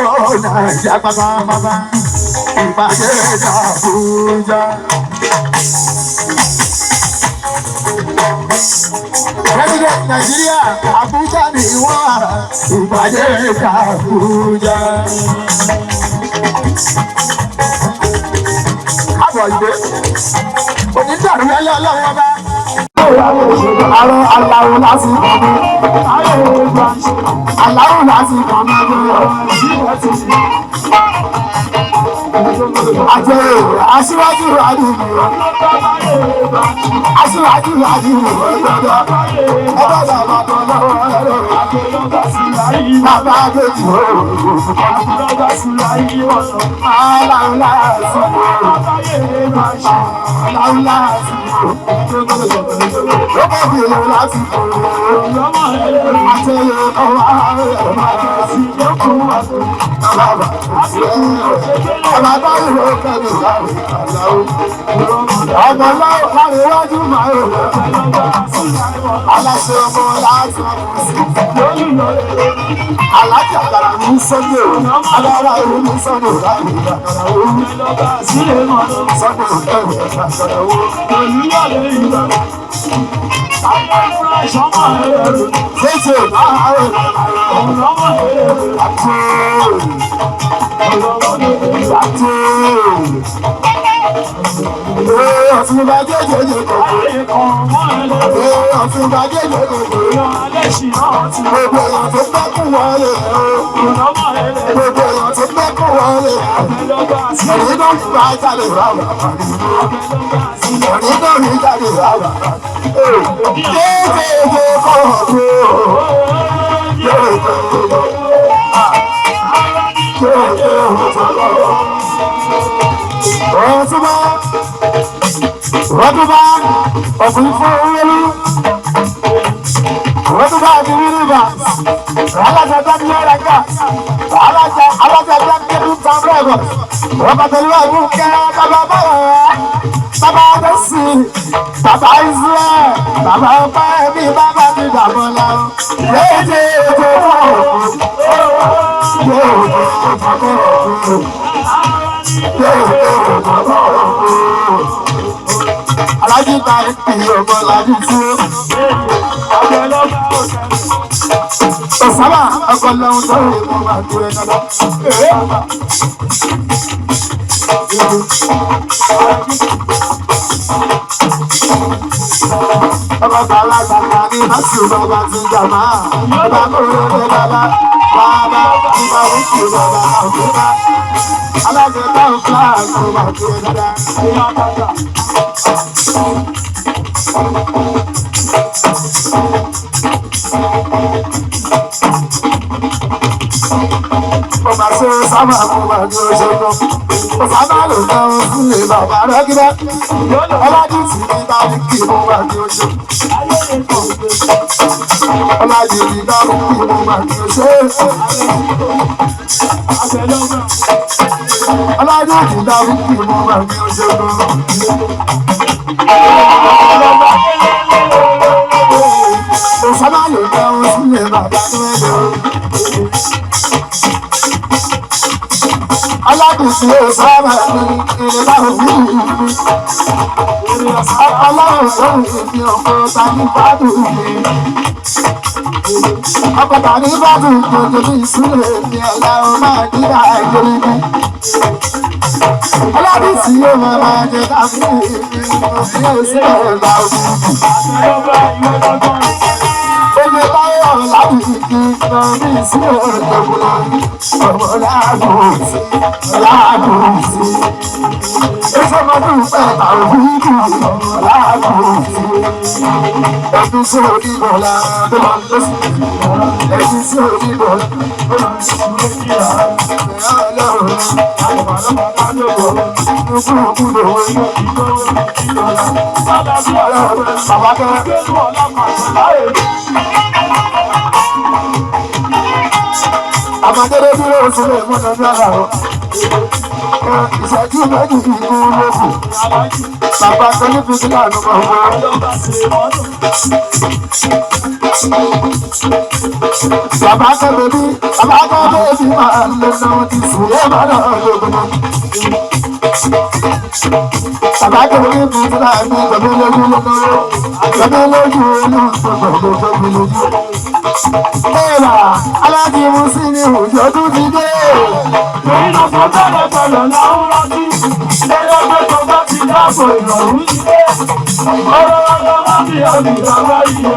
Nàìjíríà pátápátá. Ìpàdé Àbújá. President Nigeria Abuja ni wọ́n ìpàdé Abuja. Àbọ̀ ìdè onídàrú ẹlẹ́ ọlọ́wọ́ bá. ààrẹ aláwo lásìkò mi. Aláwo lásìkò mi. Àjẹ́ aṣíwájú àdúgbò. Aṣíwájú àdúgbò. Ẹgbẹ́ bàbá tó lọ́wọ́ ẹ̀rọ. Bàbá àgbèjì òòrùn. Aláwo lásìkò. Aláwo lásìkò. Lọ́kọ̀ bí o lásìkò. Àjẹ́ ọwọ́ ọmọ báyìí ló kẹ́lù láwùjọ àláwù. Ọmọ láwùjọ iwájú máa ń rò. Aláṣẹ ọmọ láti ọkùnrin sí. Alájà àgbàrá ní sọ́dọ̀. Alára ìlú ní sọ́dọ̀ láwùjọ àgbàrá owó. Sọ́dọ̀ ẹ̀rọ àgbàrá owó. Fẹ́tì náà rẹ̀. Ọ̀túnba jẹ́jẹ́jẹ́ kọ̀ọ̀kọ̀. Ọ̀túnba jẹ́jẹ́jẹ́ kọ̀ọ̀kọ̀. Gbogbo èèyàn tó gbẹ́kùn wọlé. Gbogbo èèyàn tó gbẹ́kùn wọlé. Ẹ̀rí náà ní bá jáde ráwà. Ẹ̀rí náà ní jáde ráwà. Jẹ́jẹ́jẹ́ kọ̀ọ̀kọ̀. Ọ̀túnba ọ̀gbìn fún olólù. Ọ̀túnba àti wíìlìbà. Alájà tó ní ọ̀rẹ́ ká. Alájà tó ní ẹbí tán bẹ́ẹ̀. Ọba tẹ̀lé wà fún kẹ́ bàbá báwọ̀. Bàbá Adésì. Bàbá Israẹ̀. Bàbá ọpẹ́ bí bàbá mi dàbọ̀ lọ. Léde ètò Alájí ta ìpìlẹ̀ ọmọ Alájí tí ó. Ọ̀sábà ọkọ̀ lọ́hún tó rí mú máa tó rẹ̀ dáadáa. Ọkọ̀ bàbá bàbá ní Màsù bàbá ti jàmá. Bàbá kúrò ní bàbá. Bàbá ìgbà wíkì bàbá àwòrán. Alájẹ táwọn fúláàgì máa tó rẹ̀ dáadáa. Ọba ṣe sábà kó máa ní oṣooṣo. Ọ̀sábà ló dáhùn sílé bàbá rẹ̀ kíbẹ́. Ọlájú sì ní dáhùn kí mo máa ní oṣù. Ọlájú ní dáhùn kí mo máa ní oṣù. Ọlájú ní dáhùn kí mo máa ní oṣù. Ọ̀sábà ló dáhùn sílé bàbá rẹ̀ kíbẹ́. Aládùúgbò yóò sábà ní ìrìnlá òbí mi. Ọlọ́run lóhùn ìfi ọkọ̀ tàbí bádùn mi. Ọkọ̀ tàbí bádùn gbogbo ní ìsúlẹ̀ ní ọ̀la ọmọ àdídà ìgbórí mi. Aládùúgbò yóò máa jẹ tàbí ìrìn òbí òsì ọ̀la òbí mi. Omi báyọ̀ lábìkì kan ní ìsúlẹ̀ ọ̀dọ́gbọ̀n. Ọmọ láàbùsí, láàbùsí. Ìṣọ́mọdún pẹ̀lú òwúrú, láàbùsí. Ẹ̀dùn sí oníbọ̀lá tó máa ń lọ sí. Ẹ̀dùn sí oníbọ̀lá tó máa ń lọ sí. Ẹ̀yà ọlọ́run, ìgbúrúgbúrú owó inú ìgbọ́wọ́. Bàbá kẹ́rẹ́. Àmàdéré bí ó sì lè múná dára o. Ìṣẹ́jú méjì ìgbó lókù. Bàbá Tọ́lú fi sílẹ̀ àánú máa wọ́n. Bàbá Kẹ́lẹ́ bí bàbá Kẹ́lẹ́ bí máa lè náà ti sùn lé máa náà lóògùn náà. Bàbá Kẹ́lẹ́ bí fi sílẹ̀ àánú gbẹ̀mí lójú lójú. Gbẹ̀mí lójú olú gbẹ̀mí lójú. Ẹ̀rà aláàbímú sí ni òjò tún ti dé. Èyí ló sọ tẹ́lẹ̀tẹ́lẹ̀ láwọn rántí. Lẹ́yìn pé tó bá ti dáàbò ìrọ̀rùn ti dé. Ọ̀rọ̀ ọ̀dọ́ máa fi àmì ìgbàgbọ́ yìí.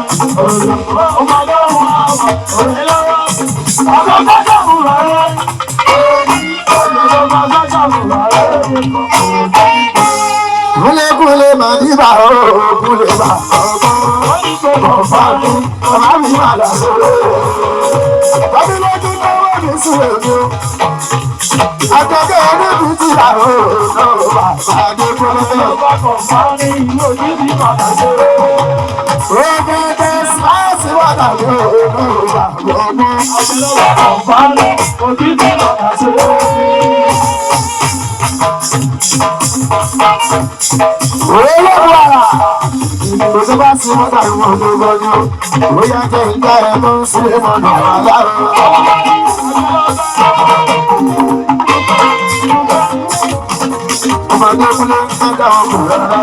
Ọmọ ọlọ́run àwọn òní lọ́wọ́. Ọkọ̀ gbọ́dọ̀ múra rẹ̀. Ọmọ gbọ́dọ̀ múra rẹ̀. Kúlékúlé máa ní bá kúlé bá ọgbọ́n. Wọ́n ní pé bọ̀fà ni Ọ̀rá mi máa dà sórí. Bọ́bí lójú lọ́wọ́ mi sùn èmi o. Àjọ̀dẹ̀ oníbi ti rà ó lọ́wọ́ bàbá Adékúnlé. ọba kọ̀ọ̀fà ní ìlú òjijì padà ṣe. Ògèdè sáàsì wàdà lọ́wọ́ bàbá ọgbọ́n. Ọba ní òjijì padà ṣe. Olóògùn àrà. Ìgbésẹ̀ bá sí wọ́n dàrú wọn tó gbọ́dọ̀. Bóyá jẹ́ ìjà ẹ̀ tó ń sílé mọ́nà àlárò. Ọmọdé kúlé ń fẹ́ dá ọkùnrin rárá.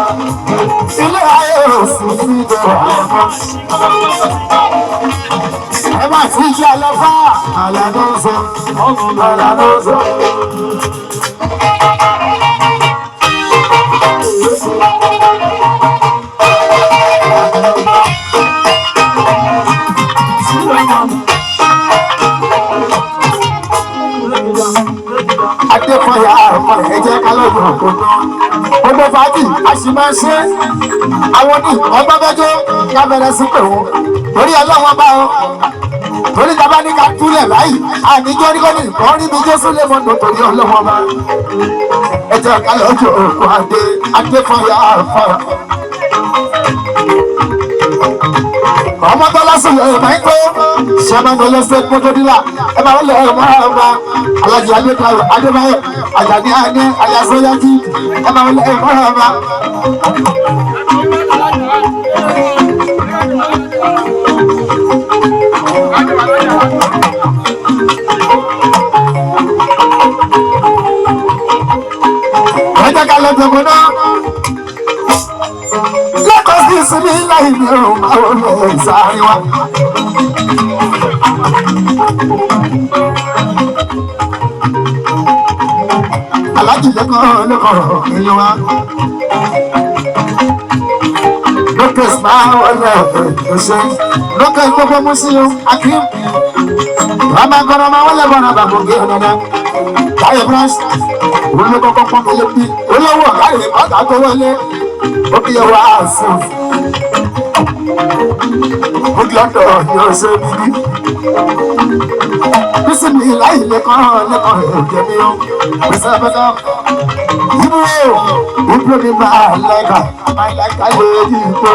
Ilé ayé òsì sí ìbẹ̀rù àlọ́fà. Ẹ má ti ṣe àlọ́fà. Àlàdó ń sọ. Àlàdó ń sọ. Adéfọ̀yà ọmọ ẹ̀jẹ̀ kálọ̀dún ọ̀gbọ̀n. Gbogbo fàájì a sì máa ṣe. Àwọn ní ọgbọ́gbẹ́jọ́ ká bẹ̀rẹ̀ sí pé wọn. Torí ọlọ́wọ́ bá wọn. Torí bàbá ní ká túlẹ̀ láyì. Àníjọ́ ní kọ́ni ìkọ́ rí mi Jésù lé mọ́tò torí ọlọ́wọ́ bá. Ẹ̀jẹ̀ kálọ̀dún ọ̀gbọ̀n Adéfọ̀yà ọ̀fọ̀yà. Ọmọ tó lásán lè máa ń pé ṣẹ́mọ́nà lọ́sẹ̀ pọ́tọ́dílà ẹ máa ń lọ ẹ̀rọ máa ń bá Alájì Adébáyọ̀ Àjàní Adé Ayásọ́yájí ẹ máa ń lọ ẹ̀rọ máa ń bá. Ẹ jẹ́ ká lọ jọ̀gbọ́n náà. Lẹ́kọ̀ọ́ sí ìsinmi láì ní ọ̀run máa ń lọ ìsàárín wa. Alájì lẹ́kọ̀ọ́ èèyàn wa. Lókè máa wọlé ọ̀ṣẹ́. Lókè gbogbo Mùsùlùmí Akim. Bàbá gbọ́dọ̀ máa wọlé bọ̀nà bàbá ògè ọ̀dọ̀dọ̀. Táyé Branch. Olùkọ́kọ́ pọ́n mi lébi. Olówó ọ̀gá rẹ̀ ọ̀gá tó wọlé. Ó bí ẹwà àṣù. Ó di ọ̀dọ̀ yóò ṣe bíbí. Bísí mi láì lẹ́kọ̀ọ́ ẹ̀jẹ̀ mi ó. Bísí ẹ̀fẹ́kọ̀. Ibro mi máa lẹ́ka. Máa lẹ́ka lè yí ipò.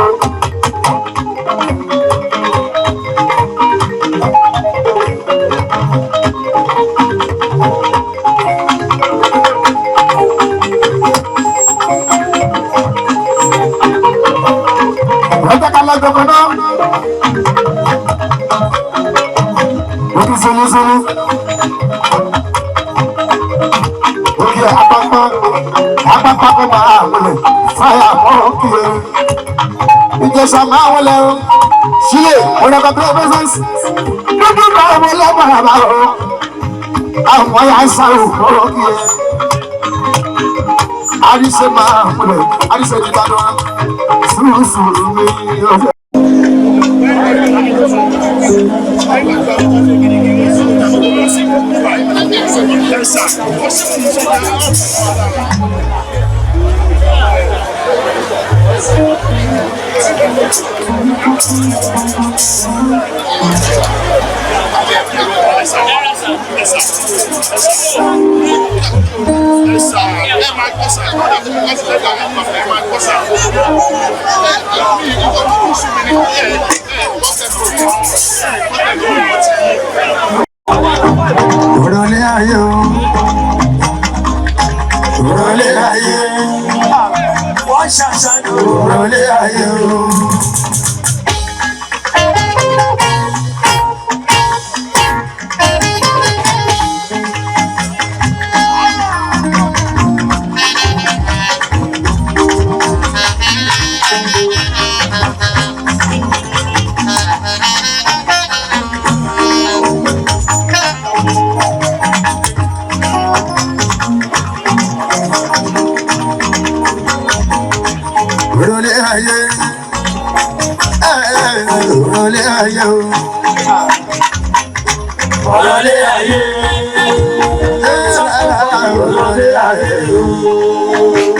Apapọ̀ máa wọlé, fáyà mọ́ kiri. Ìjẹsà máa wọlé o, ṣílè ọ̀nàkọ̀ pírẹ́fẹ́sẹ̀sì. Dúdú bá wọlé bàbá o, àwọn ọ̀yà ń sáré mọ́ kiri. Àríṣe máa wọlé, àríṣe ní Ìbàdàn, sùúrù mi ọ̀fẹ́. Òrọ̀lé ayé o, òrọ̀lé ayé, Wọ́n ṣàṣàdó. òrọ̀lé ayé o. lé ayé ọ̀rọ̀ lé ayé o. Ọ̀rọ̀ lé ayé ọ̀rọ̀ lé ayé o.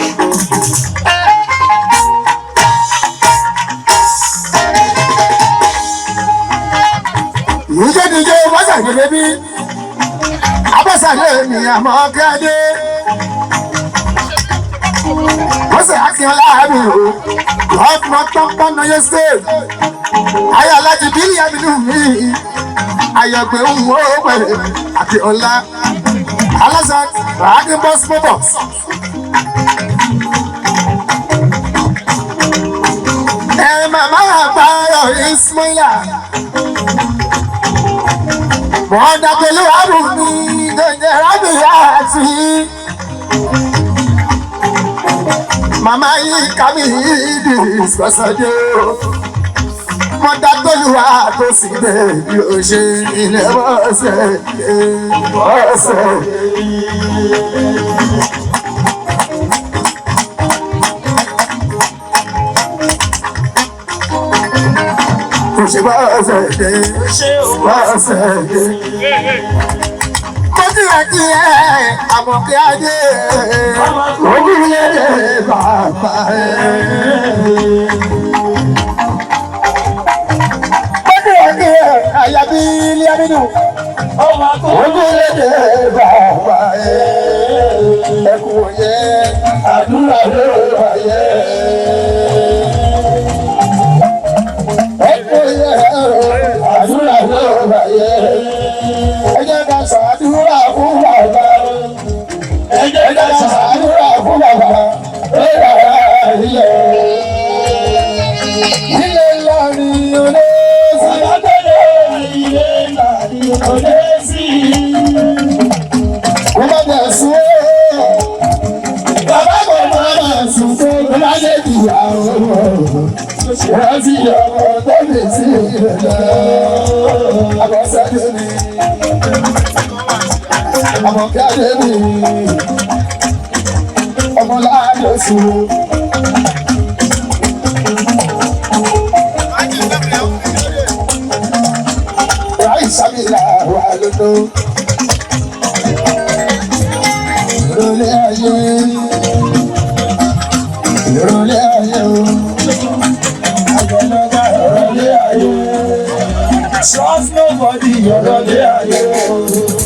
Ìjẹ́díje wọ́sàgbélé bí abọ́sàdé mi àmọ́ kíádé wọ́sẹ̀ akínọlá àmì o ọ̀pọ̀ tọ́pọ̀ náyẹ state ayọ̀ alájí bílí àbínú mi ayọ̀gbẹ́ òwò pẹ̀lẹ́ àti ọ̀la aláṣà ràádé bus motors. Ẹ màmá àbáyọ̀ Ismaila mọ̀ọ́dà pẹ̀lú àrùn ní gẹ̀gẹ̀ rábìyà àti màmá yìí kábí ìdí ìsọ̀sọ̀dé mọ̀ọ́dà pẹ̀lú àtò sí bẹ́ẹ̀bí ó ṣe ilẹ̀ bọ́ọ̀sẹ̀ bọ́ọ̀sẹ̀. Ṣé bọ́ọ̀sẹ̀ dé bọ́ọ̀sẹ̀ dé. Kọ́jú àti ẹ̀ àmọ̀kẹ́ adé. Ojúlé bàbá ẹ̀. Kọ́jú àti ẹ̀ àyàbí ilé abínú. Ojúlé bàbá ẹ̀. Ẹkùn òye àdúrà ló wáyé. Àdúrà ló bàyẹ. Ẹ jẹ́ ká ṣàdúrà fún bàbá. Ẹ jẹ́ ká ṣàdúrà fún bàbá. Ó yàrá ilé. Ilé ńlá ni olè sí. Àbátẹ́lẹ̀ ilé ńlá ni olè sí. Kó má bẹ̀ sún ó. Bàbá kò má bà sùn tó kó má lè dìyà ó. Wọ́n ti yọ ọmọ tó lè sí ìrẹ̀lẹ̀. Àbọ̀sẹ̀dé mi, àmọ̀kẹ́dé mi, ọmọláàdọ̀sù. Ráì sábìlà wà lódò. Ìrọ̀lẹ́ ayé, ìrọ̀lẹ́ ayé o. Trust nobody, you're there.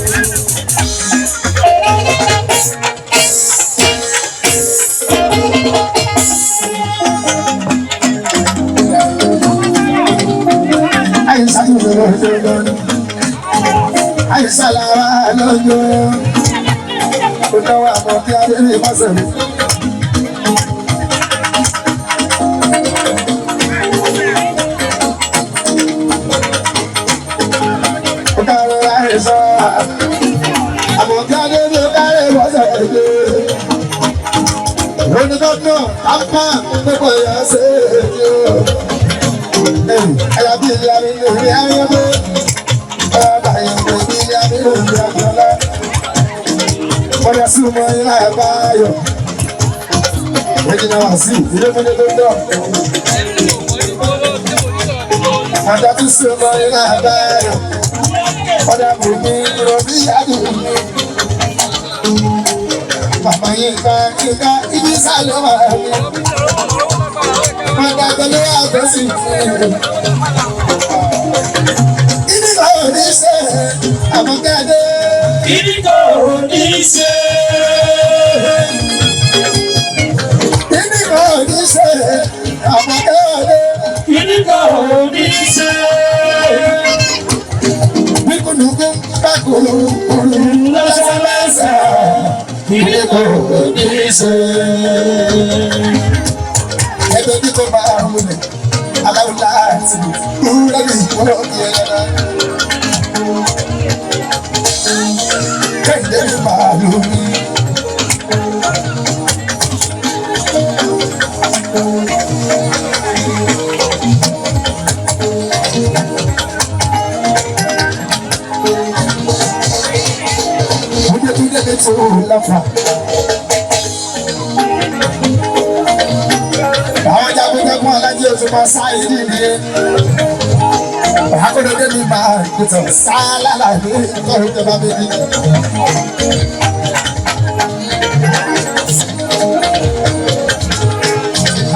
Àìsàlára lọ́jọ́ ó náwó àmọ́ kí á lè rí mọ́sẹ̀ mi. Onígbọ́dọ̀ apá pípọ̀ yà ṣe èdè o. Àyàbí ilé àmì lórí ayọ́mọ́. Ọba ìyàwó ilé àmì lórí àjọlá. Wọ́n yà sí ọmọ ilé àbáyọ̀. Ẹ̀jìnà wà sí ilé fún ẹgbẹ́ dọ̀. Àdá tún sí ọmọ ilé àbáyọ̀. Ọ̀dà bùnmi ìrọ̀bí àdùnnú. Mama yinka yinka ibi sálọ máa mi. Mọ̀dà pẹ̀lú àgbẹ̀sì fún mi. Ibi kò ní ṣe àmọ̀kẹ́dé. Ibi kò ní ṣe. Ibi kò ní ṣe àmọ̀kẹ́dé. Ibi kò ní ṣe. Bíkúnukú kákòrò òrùn lọ́sọ̀lọ́sọ̀. Ilé kò ní ṣe. Ẹgbẹ́ bí kò máa ń múlẹ̀, aláwùlá àti kúrẹ́ ní ìwọ́n kí ẹ yára. Kẹ́hìndé mi máa lò ní. Tó láfa. Àwọn jagun ẹ̀gbọ́n alájí Òṣùpá Sáyidì ni. Akóredé mi máa gbèsè sálálà ní ìtọ́jú tó bá bẹ́ẹ̀ ni.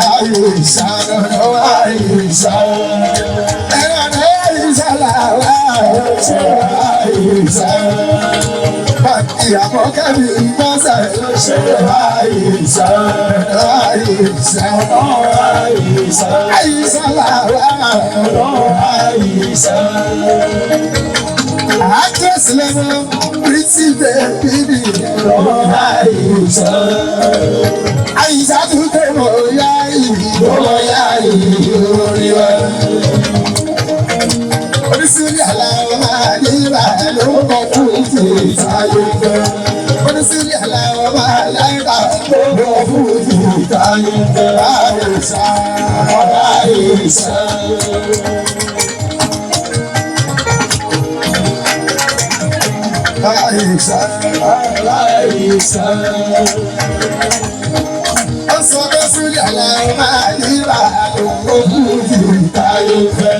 Ayé ìṣàlọ́ ayé ìṣàlọ́ ẹ̀rọ ìṣàlọ́ ayé ìṣàlọ́. Ìyàwó kẹ́mi gbọ́sẹ̀ ló ṣe àìsàn àìsàn àìsàn làwọn àìsàn. Actress lẹ́nu pretty baby àìsàn. Àìsàn tún tẹ̀ mọ́ yá ìlórí wa. Onísìlẹ̀ aláwọ̀ máa ní ìbàdàn ló ń bọ̀ fún ìtàyè fẹ́. Onísìlẹ̀ aláwọ̀ máa láìka ló ń bọ̀ fún ìtàyè fẹ́. Àìsàn àìsàn. Àìsàn àìsàn. Ọ̀sán onísìlẹ̀ aláwọ̀ máa ní ìbàdàn ló ń bọ̀ fún ìtàyè fẹ́.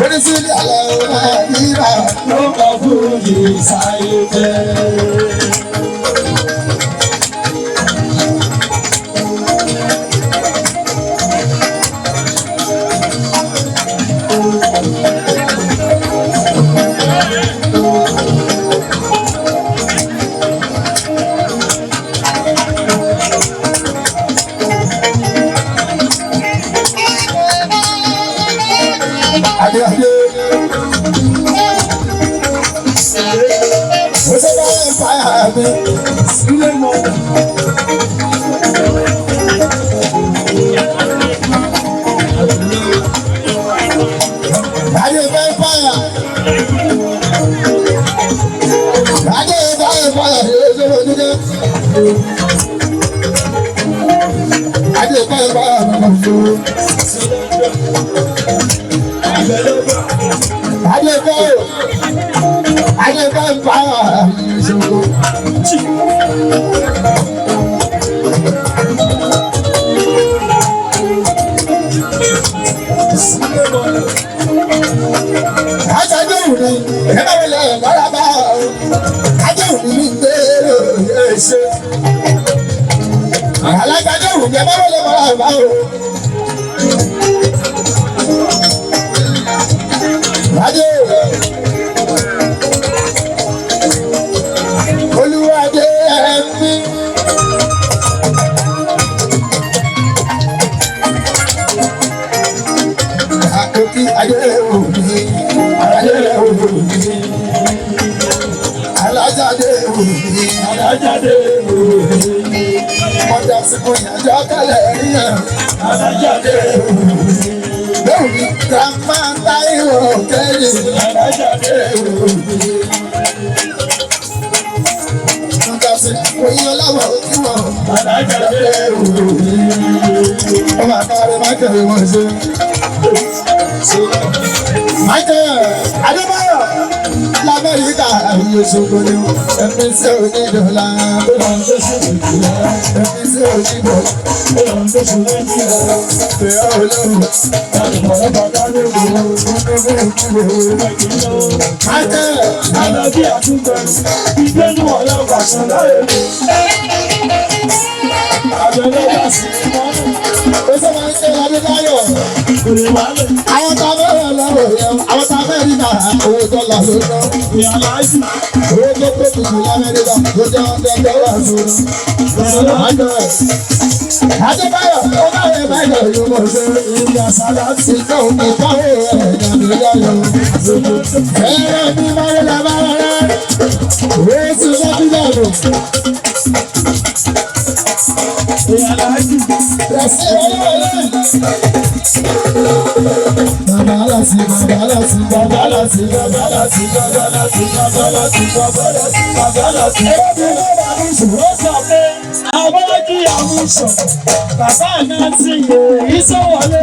Onísìlẹ̀ aláwọ̀ máa ní ìbàdàn ló ń bọ̀ fún ìtàyè fẹ́. Adé adé. Ó ṣe bá yẹn fàyà mi sílé mọ́. Adé bá yẹn fàyà. Adé bá yẹn fàyà yóò ṣe lọ dídé. Adé bá yẹn fàyà mi fún. Adébẹ́ bá ìṣòro. Ajáde òní, ìrẹ́lẹ̀ lọ́la bá ajé òní ní gbèrò ṣe. Alájáde òní ẹ̀bá wọlé mọ́ra bá o. Adé Olúwadé ẹ̀mí. Àkókí adé òní, adé òní. Alájáde òní, alájáde òní. Mọ̀jà sípò ìyànjọ́ kálẹ̀ ríyàn, alájáde òní. Lórí grandma Táíwò Kẹ́lí, alájáde òní. Mọ̀jà sípò ìyànláwọ̀ òkúwọ̀, alájáde òní. Ọmọ àkàrẹ Michael wọ́n ṣe. Michael Adébáyọ̀ l'Amẹ́ríkà àwọn Òṣogbo ni ẹ̀mí sí onídọ̀lá ẹ̀mí sí onídọ̀lá bẹ̀rẹ̀ olóhùn Michael Alábí àtúntẹ̀ ìgbẹ́nu ọ̀yọ́ gbàṣán láyé àbẹ̀lẹ́gbà sí mọ́nù. Ó sọ máa ń ṣe Adébáyọ̀. Àwọn tá a bẹ̀rẹ̀ lọ́wọ́ yẹn, àwọn tá a bẹ̀rẹ̀ nígbà owó dọ́là ló ná. Owó tó pé tuntun l'Amẹ́ríkà ló jẹ́ $100 Adébáyọ̀, ó bá yẹ báyọ̀ yóò mọ̀ ṣe ìrìn àṣàlá sí ìjọ òní káwé ẹ̀dá mi láyọ̀. Ẹ̀rọ mi máa ń lọ bá rẹ̀, ó sì lọ́dún lọ́dún. Bàbá náà ti yè é sọ̀wọ́lé.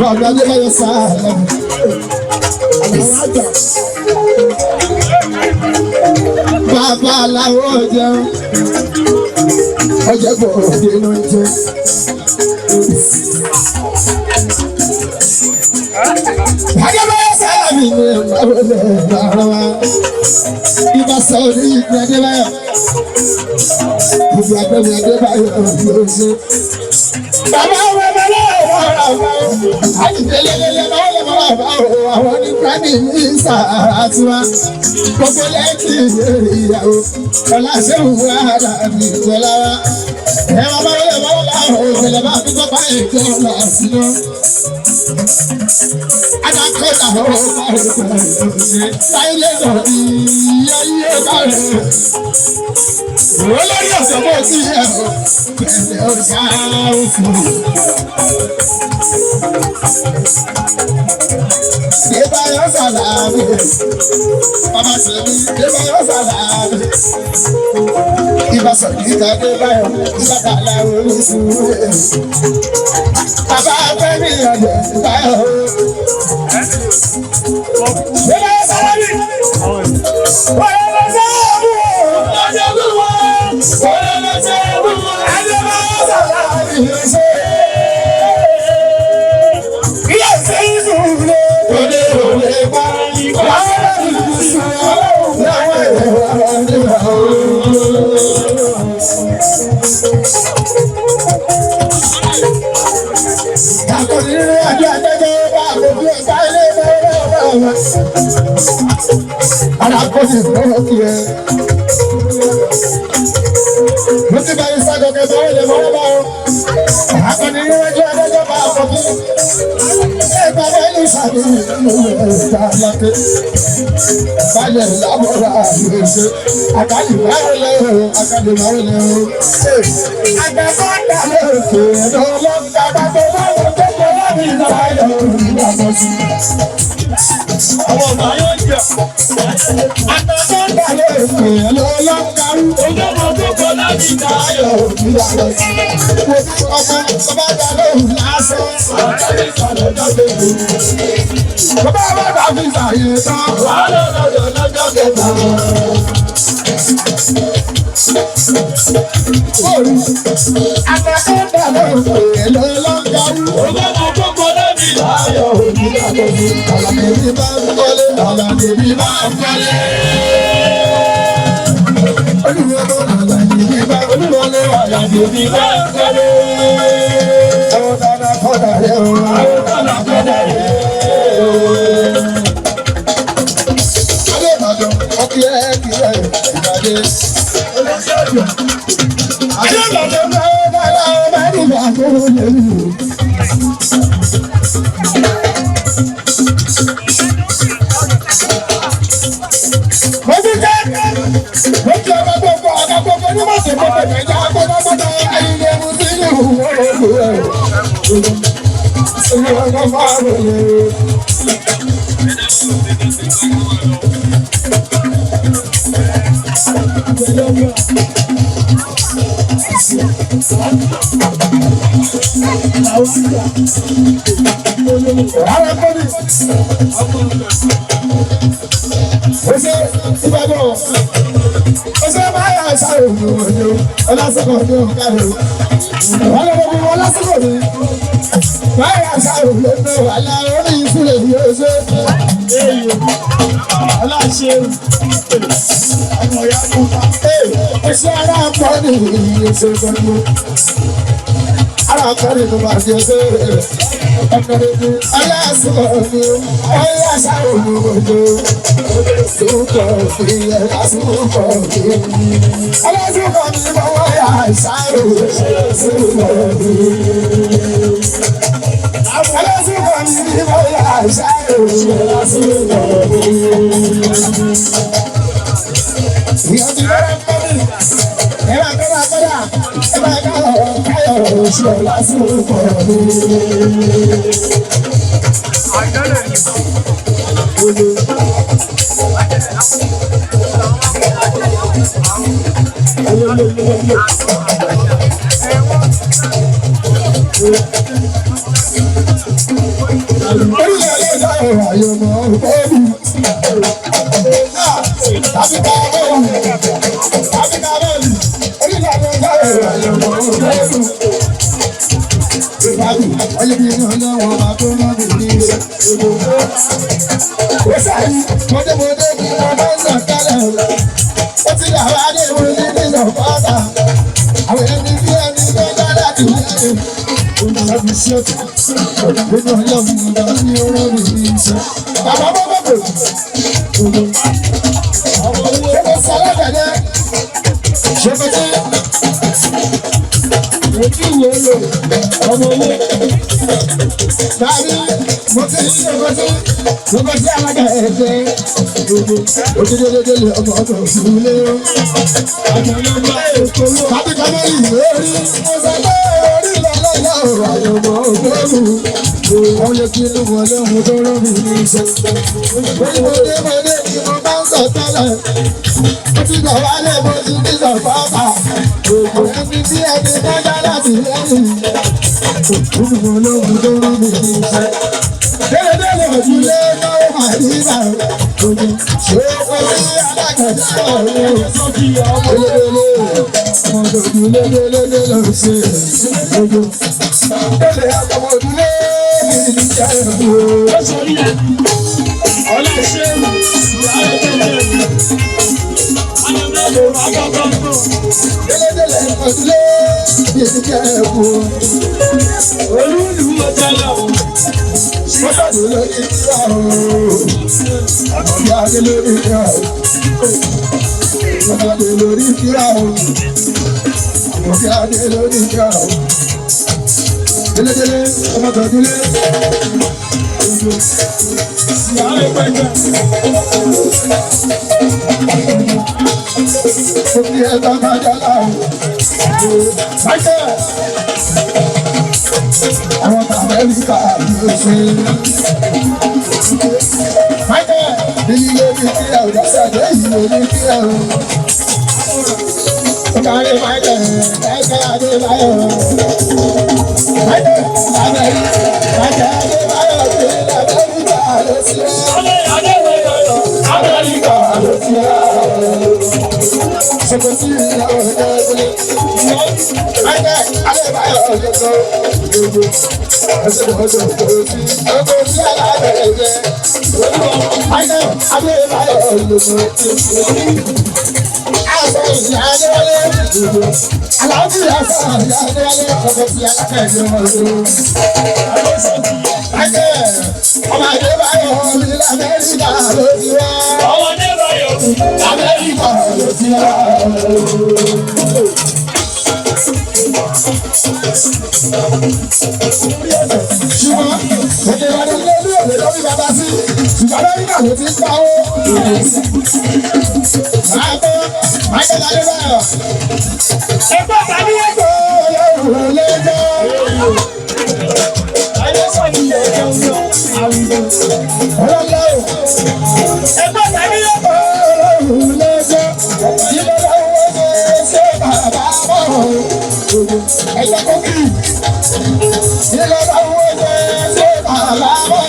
bàbá mi Adébáyọ̀ sáà bàbá aláwọ̀ jẹun ọjọ́ pọ̀ òde ló ń jẹ. Adébáyọ̀ sáà mi ní ìmọ̀lẹ́ ìgbàrọ̀ wa ibà sọ orí ìgbà Adébáyọ̀ ìgbà pẹ̀lú Adébáyọ̀ ló ṣe. Bàbá wọn bẹ lọ́wọ́ ọ̀rọ̀ àdìgbélélélé lọ́wọ́ àwọn ní Grammy ní sàrà tiwa gbogbo lẹ́yìn ìyàwó ọ̀làṣẹ́wò wàhálà àbí ìjọba wa. Ẹ máa bá wọlé bá wọlé àwọn òṣèlè bá fi tọ́pá ètò ọ̀la sínú. Adakọ̀dà ọ̀rọ̀ ọ̀ṣẹ́ láìlé lọ ìyá iye kárẹ̀. Olórí ọ̀sẹ̀ bó ti yẹ ọ́ pẹ̀lẹ́ ọ̀ṣà òfin. Adébáyọ̀ Sàlámì, bàbá Sẹ̀mí Adébáyọ̀ Sàlámì. Ibà sọ̀rọ̀ ìta Adébáyọ̀, ibà kàlà orísun rẹ̀. Bàbá Fẹ́mi ọ̀dọ̀ Adébáyọ̀. Adébáyọ̀ Sàlámì, wọ́n yẹ lọ sí ẹ̀bù ọ̀dọ̀ gbogbo. Wọ́n yẹ lọ sí ẹ̀bù Adébáyọ̀ Sàlámì ṣe. Ilé ìfẹ́ ìsúnlẹ̀. Olè pa wàhálà ìlúsùn láwọn ẹ̀rọ àdúrà Àkòrí àjọ àjẹjọ́ bá àkókò ẹ̀ka ilé ìfowópamọ́ ọ̀rọ̀ alákòóso ìfowópamọ́ kìí ẹ̀. Mo ti bẹ̀rẹ̀ sàgọ̀kẹ̀ tó wọlé mọ́lá bá wọn. Àkòrí àjọ àjẹjọ́ bá àkókò ẹ̀ka ilé ìfowópamọ́ balẹ̀ lábọ̀rọ̀ àgbèsè àkàlì báwọlẹ̀ o àkàlì báwọlẹ̀ o. Àgbẹ̀kọ́ dàlẹ́ òkè ẹ̀dọ́ ọlọ́gbà bàbá báwọn tó kọ́ láti ìjọba yọ̀ ìgbàgbọ́ sí. Àwọn ọ̀gá yóò jẹ́ àgbẹ̀kọ́ dàlẹ́ òkè ẹ̀dọ́ ọlọ́gbà ojúmọ̀ tó kọ́ láti ìjọba yọ̀ ìgbàgbọ́ sí. Ọmọ bàbá dàlẹ́ òun lásán àkàlì ìsàlẹ̀ dọ́gbẹ̀ bàbá bàbá fi ṣàyè tán wàhálà lọ́jọ́ lọ́jọ́ kẹta. Àgbẹ̀kọ́ dàlẹ́ òkè ẹ̀dọ́ ọlọ́gbà ojúmọ̀ tó kọ́ láti ìjọba yọ̀ ìgbàgbọ́ sí. Àlàkèmí bá ń kọ́lé, àlàkèmí bá ń kọ́lé. Olúwọ́lọ́ àlàkèmí bá olúwọ́lọ́ àlàkèmí bá ń kọ́lé. Àwọn dáná kọ́dà rẹ̀ o, àwọn dáná kọ́dà rẹ̀ o. Adé Ìbàdàn, ọkì ẹ̀ kì í ẹ̀ ìgbàdé. Adé Ìbàdàn náà dáná ọmọ ẹni bá tó lè lù. Alákọ̀ọ́rẹ́ ló máa di ẹsẹ̀ rẹ̀. Ọ̀kọ̀rẹ́dẹ́ aláṣọ́ọ̀ni aláṣàròlù òjò. Sùkọ̀ fi ẹ̀lásùkọ̀ fi. Aláṣùkọ̀ mi bọ̀wọ́ yà ṣàrò sùkọ̀ fi. Aláṣùkọ̀ mi bọ̀wọ́ yà ṣàrò sùkọ̀ fi. Ìyá ti bẹ̀rẹ̀ pẹ̀lú. Ẹ̀rọ akẹ́rọ akẹ́rọ ẹ̀rọ akẹ́rọ káyọ̀ oṣù lásìkò mi. àyọ̀mọ̀ bẹ́ẹ̀ni. Tàbíkà bẹ́ẹ̀ni, tàbíkà bẹ́ẹ̀ni, onígbàgbọ́ bẹ́ẹ̀ àyọ̀mọ̀ bẹ́ẹ̀ni. Ayé bí iná lọ́wọ́ máa tó rán mi ní ìṣòro. Ó sáré mọ́démọ́dé kí wọ́n bá ń sàn kálẹ̀. Ó ti dà wá dé ìwé ní ìlọ pátá. Àwọn ẹni bí ẹni tó dá láti lẹ́yìn. Ó máa fi ṣe ọ̀tún. Nínú ọjọ́ mi lọ ní oró mi ní iṣẹ́. Bàbá bọ́ bọ̀ bò. Ṣé kò sọ alágbẹ̀dẹ? Ṣé kò tí? Ojú ìwé lò ọmọ owó. Báyìí mo ti ní gbogbo tí alága ẹ̀jẹ̀ ojúdédédé lè ọmọ ọdún ìṣúlé. Tàbí kámẹ́rì lórí mo sọ pé orí ìlọ́lọ́lá ọ̀rọ̀ àyọ̀mọ̀ ògbóòrùn. Wọ́n yẹ kí inú wọn lóhun tó rọ́ mi ní iṣẹ́. Mọ̀dé ni mo bá ń sọ tẹ́lẹ̀. Mo ti gbà wálé mo ti ní sọ pápá. Gbogbo ẹni tí ẹni dájá láti lẹ́yìn. Inú wọn lóhun tó rọ́ mi ní iṣẹ́. Délédélé òjúlé náà máa ní ìlà. Ṣé o rí alágbàdá ọ̀rọ̀? Délédélé ọmọdé òjúlé délédélé ló ṣe. Délé àtọmọ òjúlé ní ìjà ẹ̀kú. Ó sọ rí ẹ̀ ọ̀la ṣe ìyá ẹ̀jẹ̀ Délédélé òjúlé ní ìjà ẹ̀kú. olúùlú ọjà làwọn. Mọ́tàdé lórí ìjà ooo. Ìyá adé lórí ìjà ooo. Mọ́tàdé lórí ìjà ooo. Ìyá adé lórí ìjà ooo. Délédélé ọmọdé òjúlé. Ìyá ẹ̀pẹ̀jẹ̀. Òbí ẹ̀dá máa jálá ooo. Michael. Àwọn Amẹ́ríkà ló ṣe. Michael, ilé mi kí ẹ ò dáṣàdé ìlú mi kí ẹ ò. Ọ̀gáre Michael, Michael Adébáyọ̀. Michael Adébáyọ̀ ṣe Amẹ́ríkà ló ṣe. Amẹ́ríkà ló ṣe. Ṣèkò sí ìyàwó ẹgbẹ́. Michael Adébáyọ̀ ṣe tó. Ẹsẹ̀ ọjọ́ òkòtì, ọkọ̀ sí alábẹ̀rẹ̀. Michael Adébáyọ̀ olùkọ́ ti ṣe. Àwọn ìyá Adéwálé, aláàbí àṣà ìyá Adéwálé, ọkọ̀ sí alábẹ̀rẹ̀ ọ̀dọ́. Michael, ọmọ Adébáyọ̀ ní Amẹ́ríkà ló ti wá. Ọmọ Adébáyọ̀ Amẹ́ríkà ló ti wá. Ṣùgbọ́n òkè ìbàdàn ilé ìlú òde lórí bàbá sí. Ṣùgbọ́n Amẹ́ríkà ló ti ń pa ó. Máa bọ́ Michael Adébáyọ̀. ẹgbẹ́ tàbí ẹgbẹ́. Ọlọ́run lẹ́jọ́. Ayé sọ ní ẹ̀jẹ̀ ń lọ àwùjọ. Ọlọ́run. Ẹgbẹ́ tàbí ẹgbẹ́. Ọlọ́run lẹ́jọ́. Ilé lọ́wọ́ ṣe bàbá mọ́. Ẹ̀jẹ̀ kókì. Ilé lọ́wọ́ ṣe bàbá mọ́.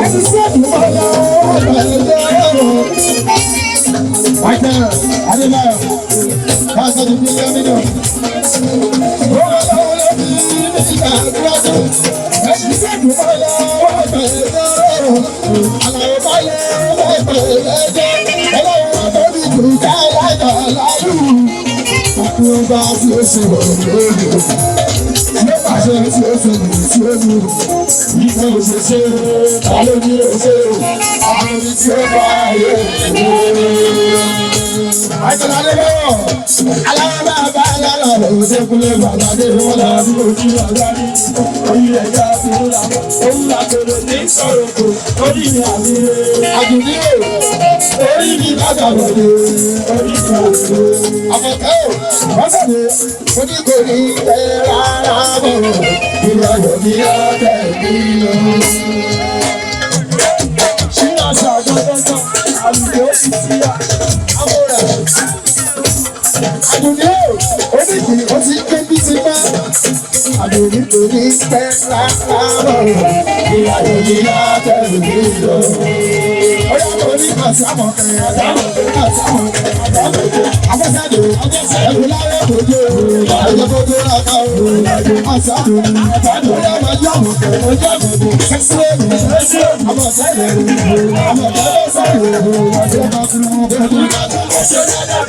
Ẹni sẹ́ẹ̀dì mọ́ lọ́wọ́ ẹ̀jẹ̀. Michael Adébáyọ̀. Pásítọ̀ ti fi lé mílíọ̀nù. Ọlọ́run ló fi ìgbà dúró. Ẹni sẹ́ẹ̀dì mọ́ lọ́wọ́ ẹ̀jẹ̀. Àlàyé báyẹ̀ ẹ̀jẹ̀. Ọlọ́run tó ní jù ká láyọ̀ láyù. Àkúrúgbà tí ó ṣe wọ̀ lórí. Ṣé pàṣẹ tí ó ṣe lè ṣe é lù? Ìfẹ́ òṣèṣe, ta ló ní òṣè? Àwọn orí tí ó bá ayé ìwé. Michael Adébáyọ̀, aláwọ̀ bá aláwọ̀ lòun ṣe kúlẹ̀ bàbá dé wọ́n lọ sí ojú ọ̀gá ní. Orí ẹ̀já fi ń la, òun là tòrò ní sọ̀rọ̀ kò, orí mi àmì rẹ̀. Àdùnní o, orí mi bàtà lòdì, orí mi àmì rẹ̀. Àfọ̀kẹ́ o, bọ́sẹ̀dé, oníkò ní ẹ rárá bọ̀, ìwà yọ̀ ní ọ̀tẹ̀ mi lọ. Ṣíyá ṣàgbọ́dọ́gbọ́ àwùjọ sì sí à. Àdùnní o, oníkì ó ti ké bí ti bá. Àdùnní tó ní pẹ́ láàárọ̀ ìyàwó ní látẹ̀lú nílò. Ó yàtọ̀ ní àsámọ̀kẹ́ àbọ̀sádò ẹ̀rù láyé kojú ẹ̀jẹ̀ kojú rákà ó àsádò ó yà máa jẹ́ àmọ̀kẹ́ sẹ́sẹ́rì àbọ̀sádò àmọ̀kẹ́ sẹ́sẹ́rì ọ̀sẹ̀ máa fi mú bẹ́ẹ̀.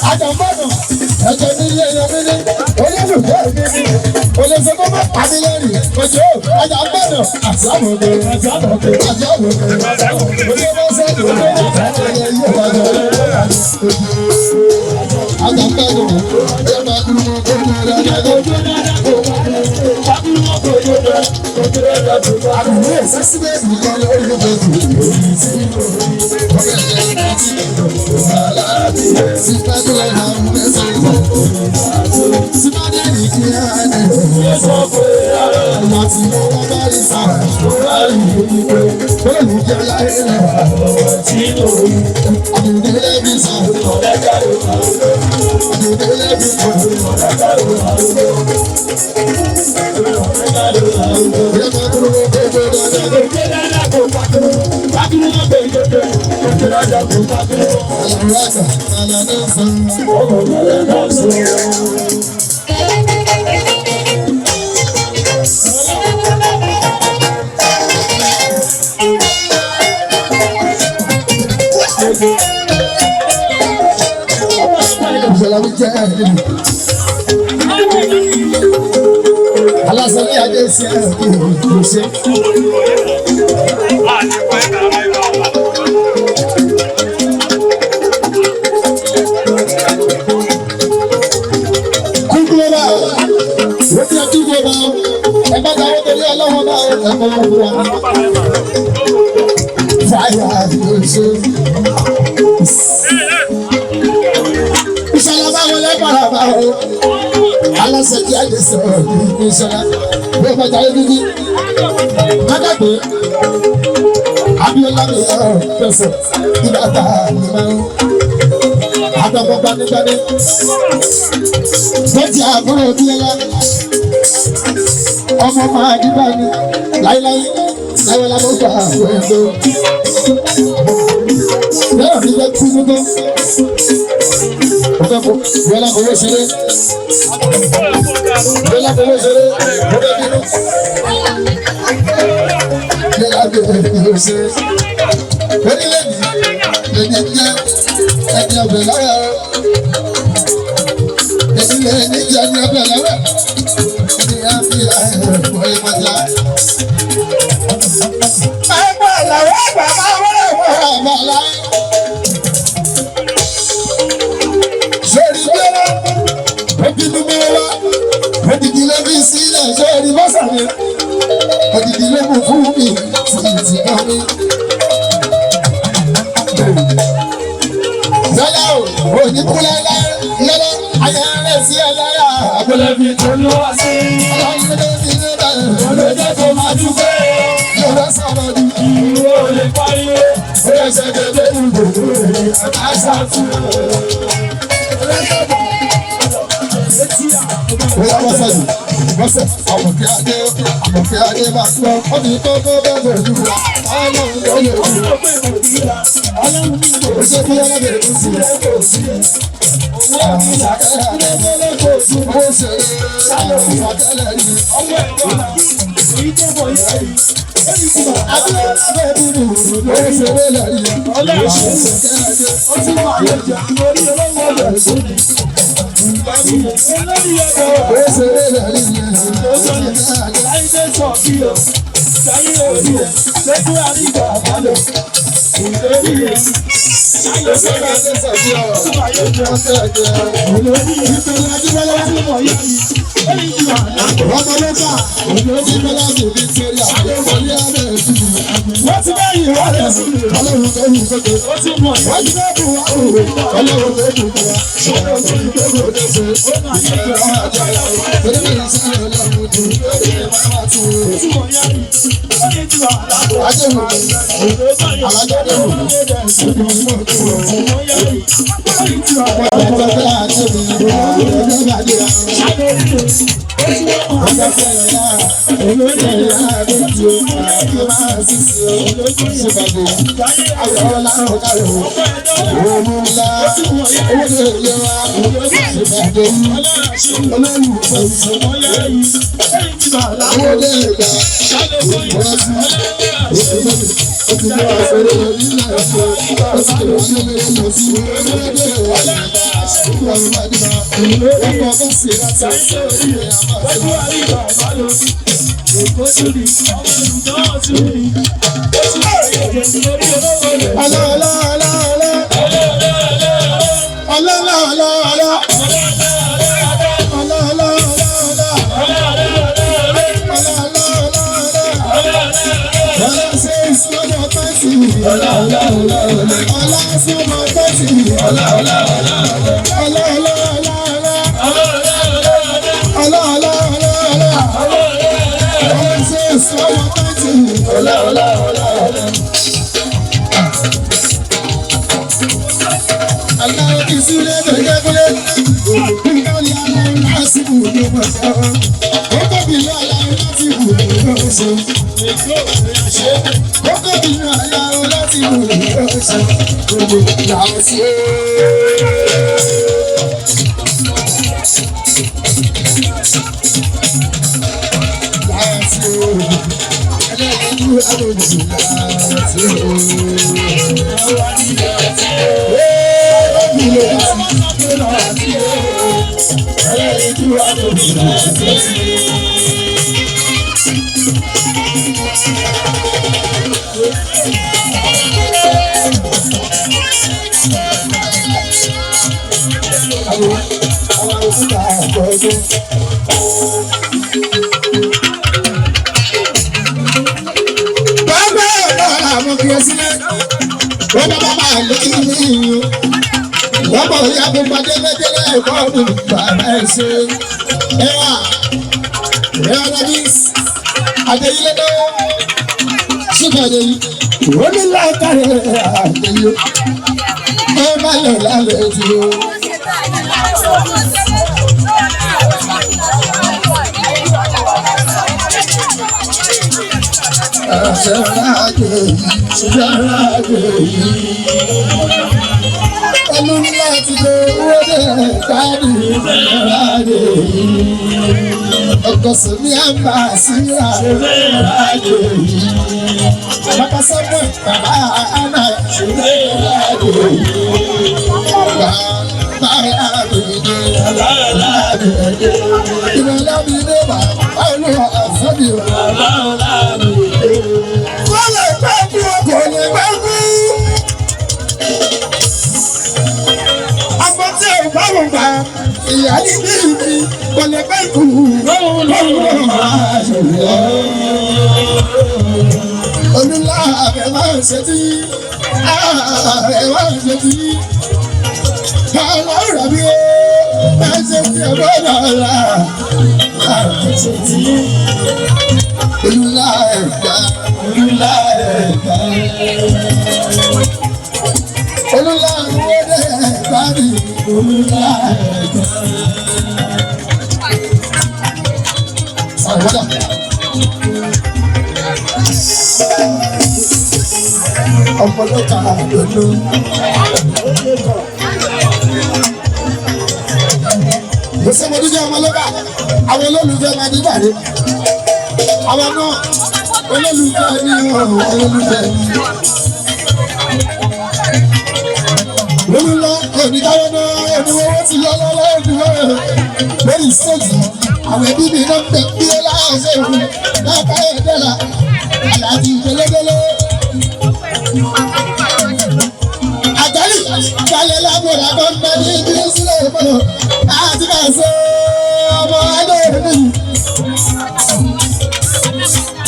Àjàmbọ́dọ̀ ẹ̀jẹ̀ mi yé ẹyọ mi ní olólùfẹ́ mi ní olóṣèlú bá pàdé lórí ojú àjàmbọ́dọ̀ àjàmọ̀dọ̀ olóṣèlú bá pàdé ẹyẹ yé ọ̀dọ̀ àjàmbọ́dọ̀ ẹ̀ máa dúró àdúgbò sẹ́sílẹ̀ nìkan lórí Alasani ade si se. Kukuba, wọ́n ti kukuba. Ẹ bá ta wọ́n tẹ̀lé ọlọ́wọ́ náà ẹ bá wọ́n wá. Fáyà ló ṣe. Ìṣẹ̀lẹ̀ bá wọlé paraba o. Aláṣẹ tí a lè sọ̀rọ̀ ní ìṣẹ̀lẹ̀ bí o bá jayé dídí. Mákàgbé Abíọ́lá mi ọ̀rọ̀ pẹ̀sẹ̀ ìbàdà mi máa ń. Àdàbọ̀ gbanigbani. Bẹ́ẹ̀ni àbúrò Bíọ́lá. Ọmọ máa dìbà ní láíláí láyé lábọ́ gbà wẹ̀ndó. Bẹ́ẹ̀ ni bẹ́ẹ̀ kú nígbó. Mo fẹ́ kó Bíọ́lá kò wé ṣeré. Bíọ́lá kò wé ṣeré. Mo fẹ́ bínú. Bíọ́lá kò wé ṣeré. Orílẹ̀-èdè lèdè jẹ́ ẹni ọ̀bẹ lọ́wọ́. Èdè lèdè jẹ́ ẹni ọ̀bẹ lọ́wọ́. Èdè yà fi ẹ̀rọ ìmọ̀já. Ẹgbẹ́ làwọn ẹgbẹ́ máa wọlé wọ́n ọ̀bẹ láyé. Odidile bí sílẹ̀ ṣe rí bọ́sàlẹ̀. Odidile mú fún mi ti kàn mí. Lọ́lá o, òní kúlẹ̀ lọ́lá, ayé rẹ̀ sí ẹlẹ́yà. Àpẹẹrẹ fi tó ló wá sí. Ọlọ́run ló ti ní bẹ̀rẹ̀. Olójẹ́ tó máa dúpẹ́. Yorùbá sọ̀rọ̀ jù. Ìwé ò lè pariwo. Ó yẹ ṣe kéde ìgbòho rẹ̀. Àṣà tún. Bóyá wọ́sẹ̀ àmọ̀kẹ́ adé máa sọ ọ́ ní kókó bẹ́ẹ̀ lójú wa. Ọlọ́run ló lè wù. Ó ṣe bí ọlọ́bẹ̀rẹ̀ kò sí ẹ̀ kò sí. Àwọn ìṣàkẹ́yà lẹ́gbẹ̀rẹ̀ kò sí. Ó ṣe àwọn ìṣàkẹ́lẹ̀ yìí. Abíọ́lá bẹ́ẹ̀ bí mi ló ṣe wẹ́lẹ̀ yìí. Ọlọ́run ṣe ìṣàkẹ́yà ó ti máa lè jà lórí ọlọ́wọ́ rẹ̀ sódì. Ọmọ wọ́n ti bá yìí wá lẹ̀ ọlọ́run tó yìí sókè wọ́n ti bá bù wá òwe ọlọ́run tó yìí kúra ọlọ́run tó yìí kúra ó dé ṣe ìṣẹ̀lẹ̀ ọ̀hún àjọyọ̀ torí mi ní sáré ọlọ́run tó yìí máa tù ú. Ajẹ́wò alájọ́dẹ́wò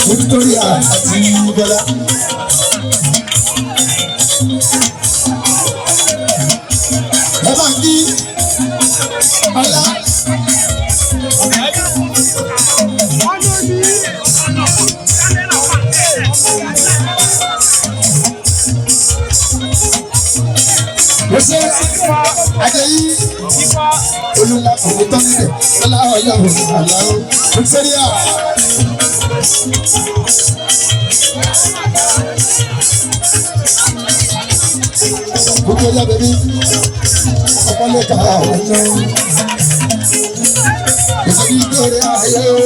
Victoria àti Bọ́lá Ọlá. Ṣé Adéyí olùlà kò ní tán nílẹ̀ ọlá ọlọ́run àlàó ṣẹ́ríà. Gbogbo ọjà bẹ̀rẹ̀ ọmọlẹ́ka ọ̀nà ìsọ̀bí ìgbòrè ayé o.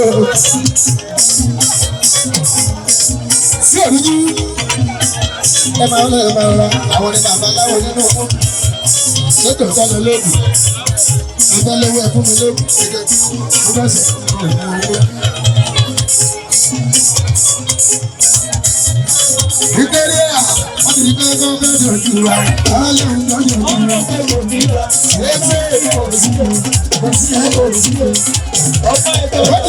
Sí òrùjú ẹ máa ń lọ ẹ máa ń ra àwọn ní babaláwo nínú ọkọ lọ́jọ́ ìtọ́lọ lóògùn ìtọ́lọ́wọ́ ẹ̀fún mi lóògùn ṣẹ́gẹ́ ó bá sì nítorí à wọ́n ti di pé kó fẹ́ dojú wa alẹ́ ń tọ́jú ojú wa ẹgbẹ́ ìkọ̀sílẹ̀ ìkọ̀sílẹ̀ wọ́n ti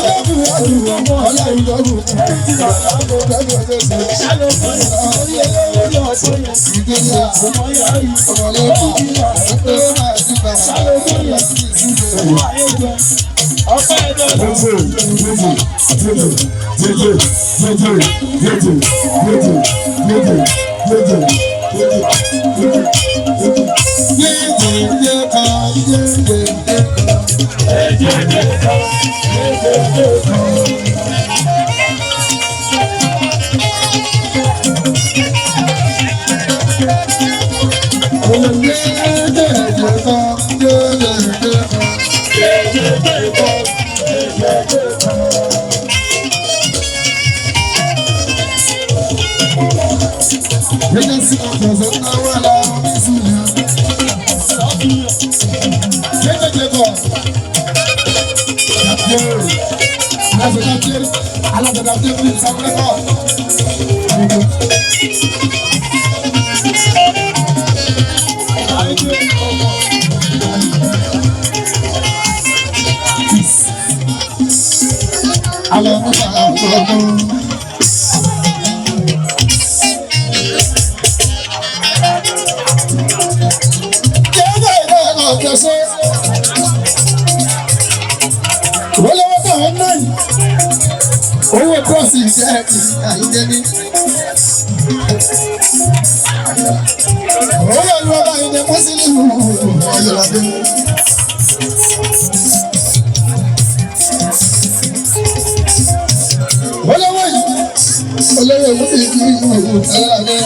dẹ́kun ọdún ọmọ ọlọ́run lọ́dún nítorí à owó bọ́ọ̀sì jẹ́ àyíndẹ́bí. Owó ìlú ọba ìdè mọ́sílímù ọ̀yọ̀lọ́dé. Olówó yìí, olówó ìmúsílímù ọ̀yọ̀lọ́dé.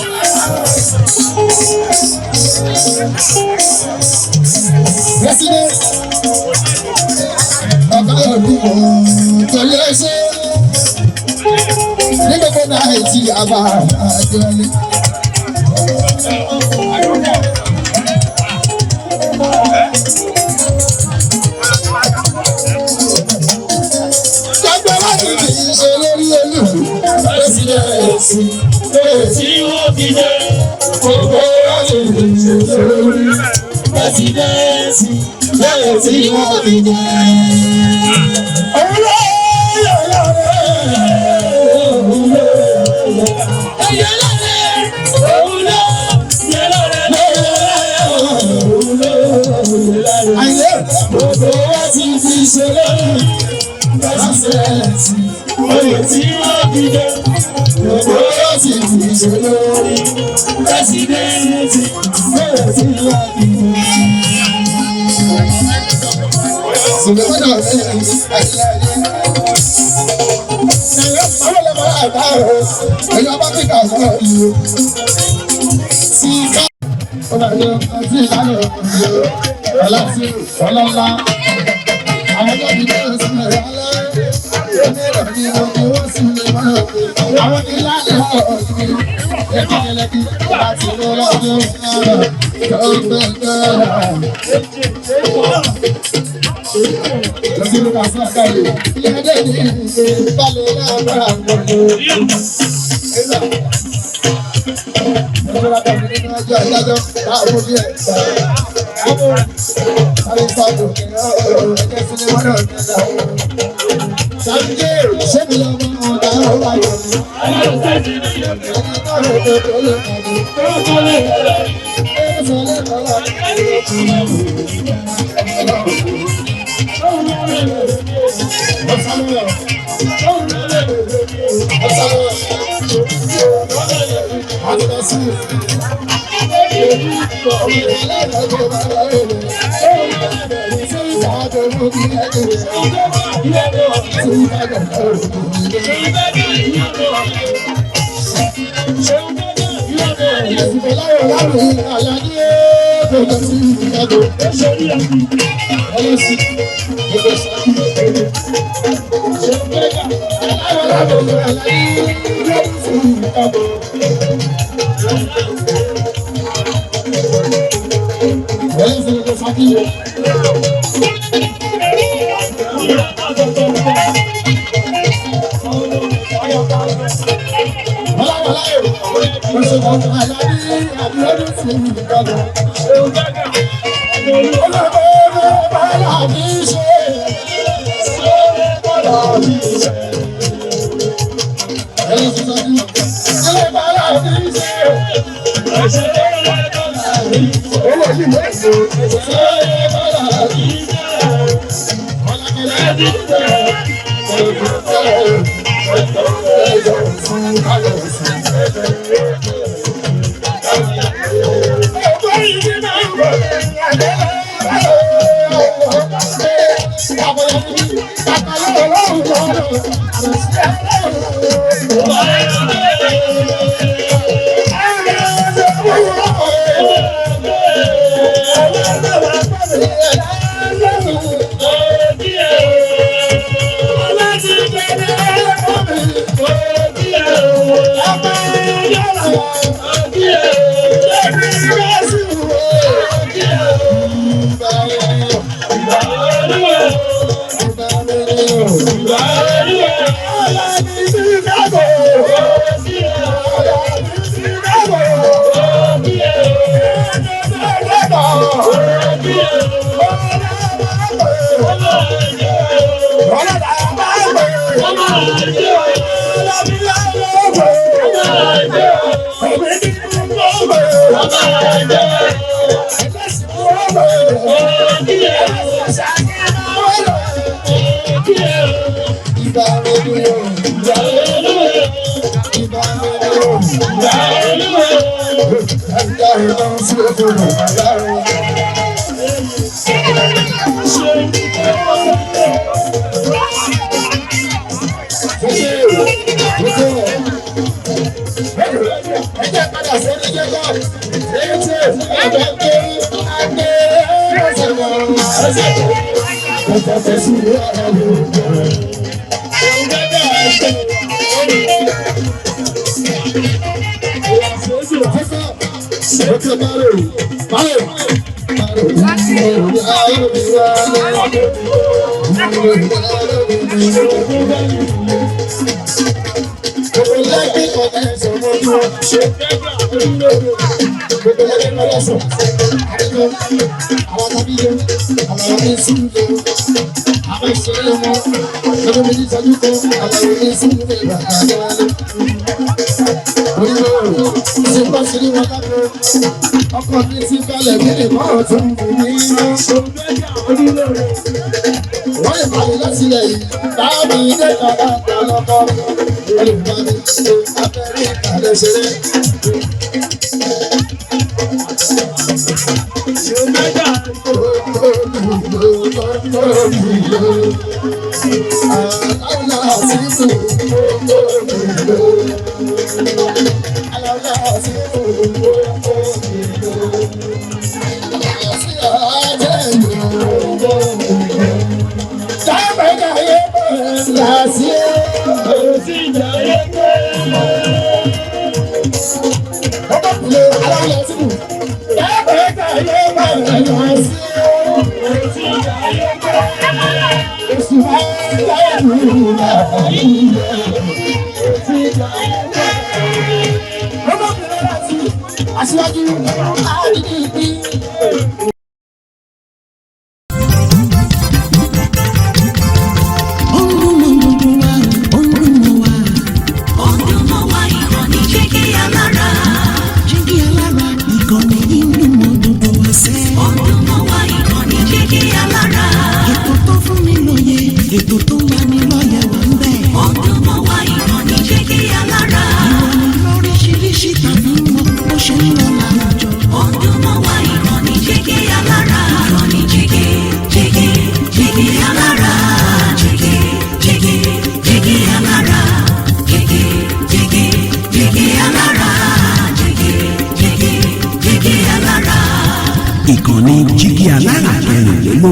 President ọ̀gá òdìbò torí ẹṣẹ́ ní gbogbo Nàìjíríà bá àjọyọ̀. Gbogbo láti fi ṣe lórí olú pẹ́sidẹ̀nsì tí wọ́n fi jẹ́ gbogbo láti fi ṣe lórí pẹ́sidẹ̀nsì tí wọ́n fi jẹ́. Gbogbo wa ti fi ṣe lórí pẹ́sidẹ̀nsì tí wọ́n fi jẹ́. Gbogbo wa ti fi ṣe lórí pẹ́sidẹ̀nsì tí wọ́n fi jẹ́.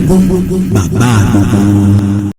mẹ́rìndínlógún bàbá gbogbo.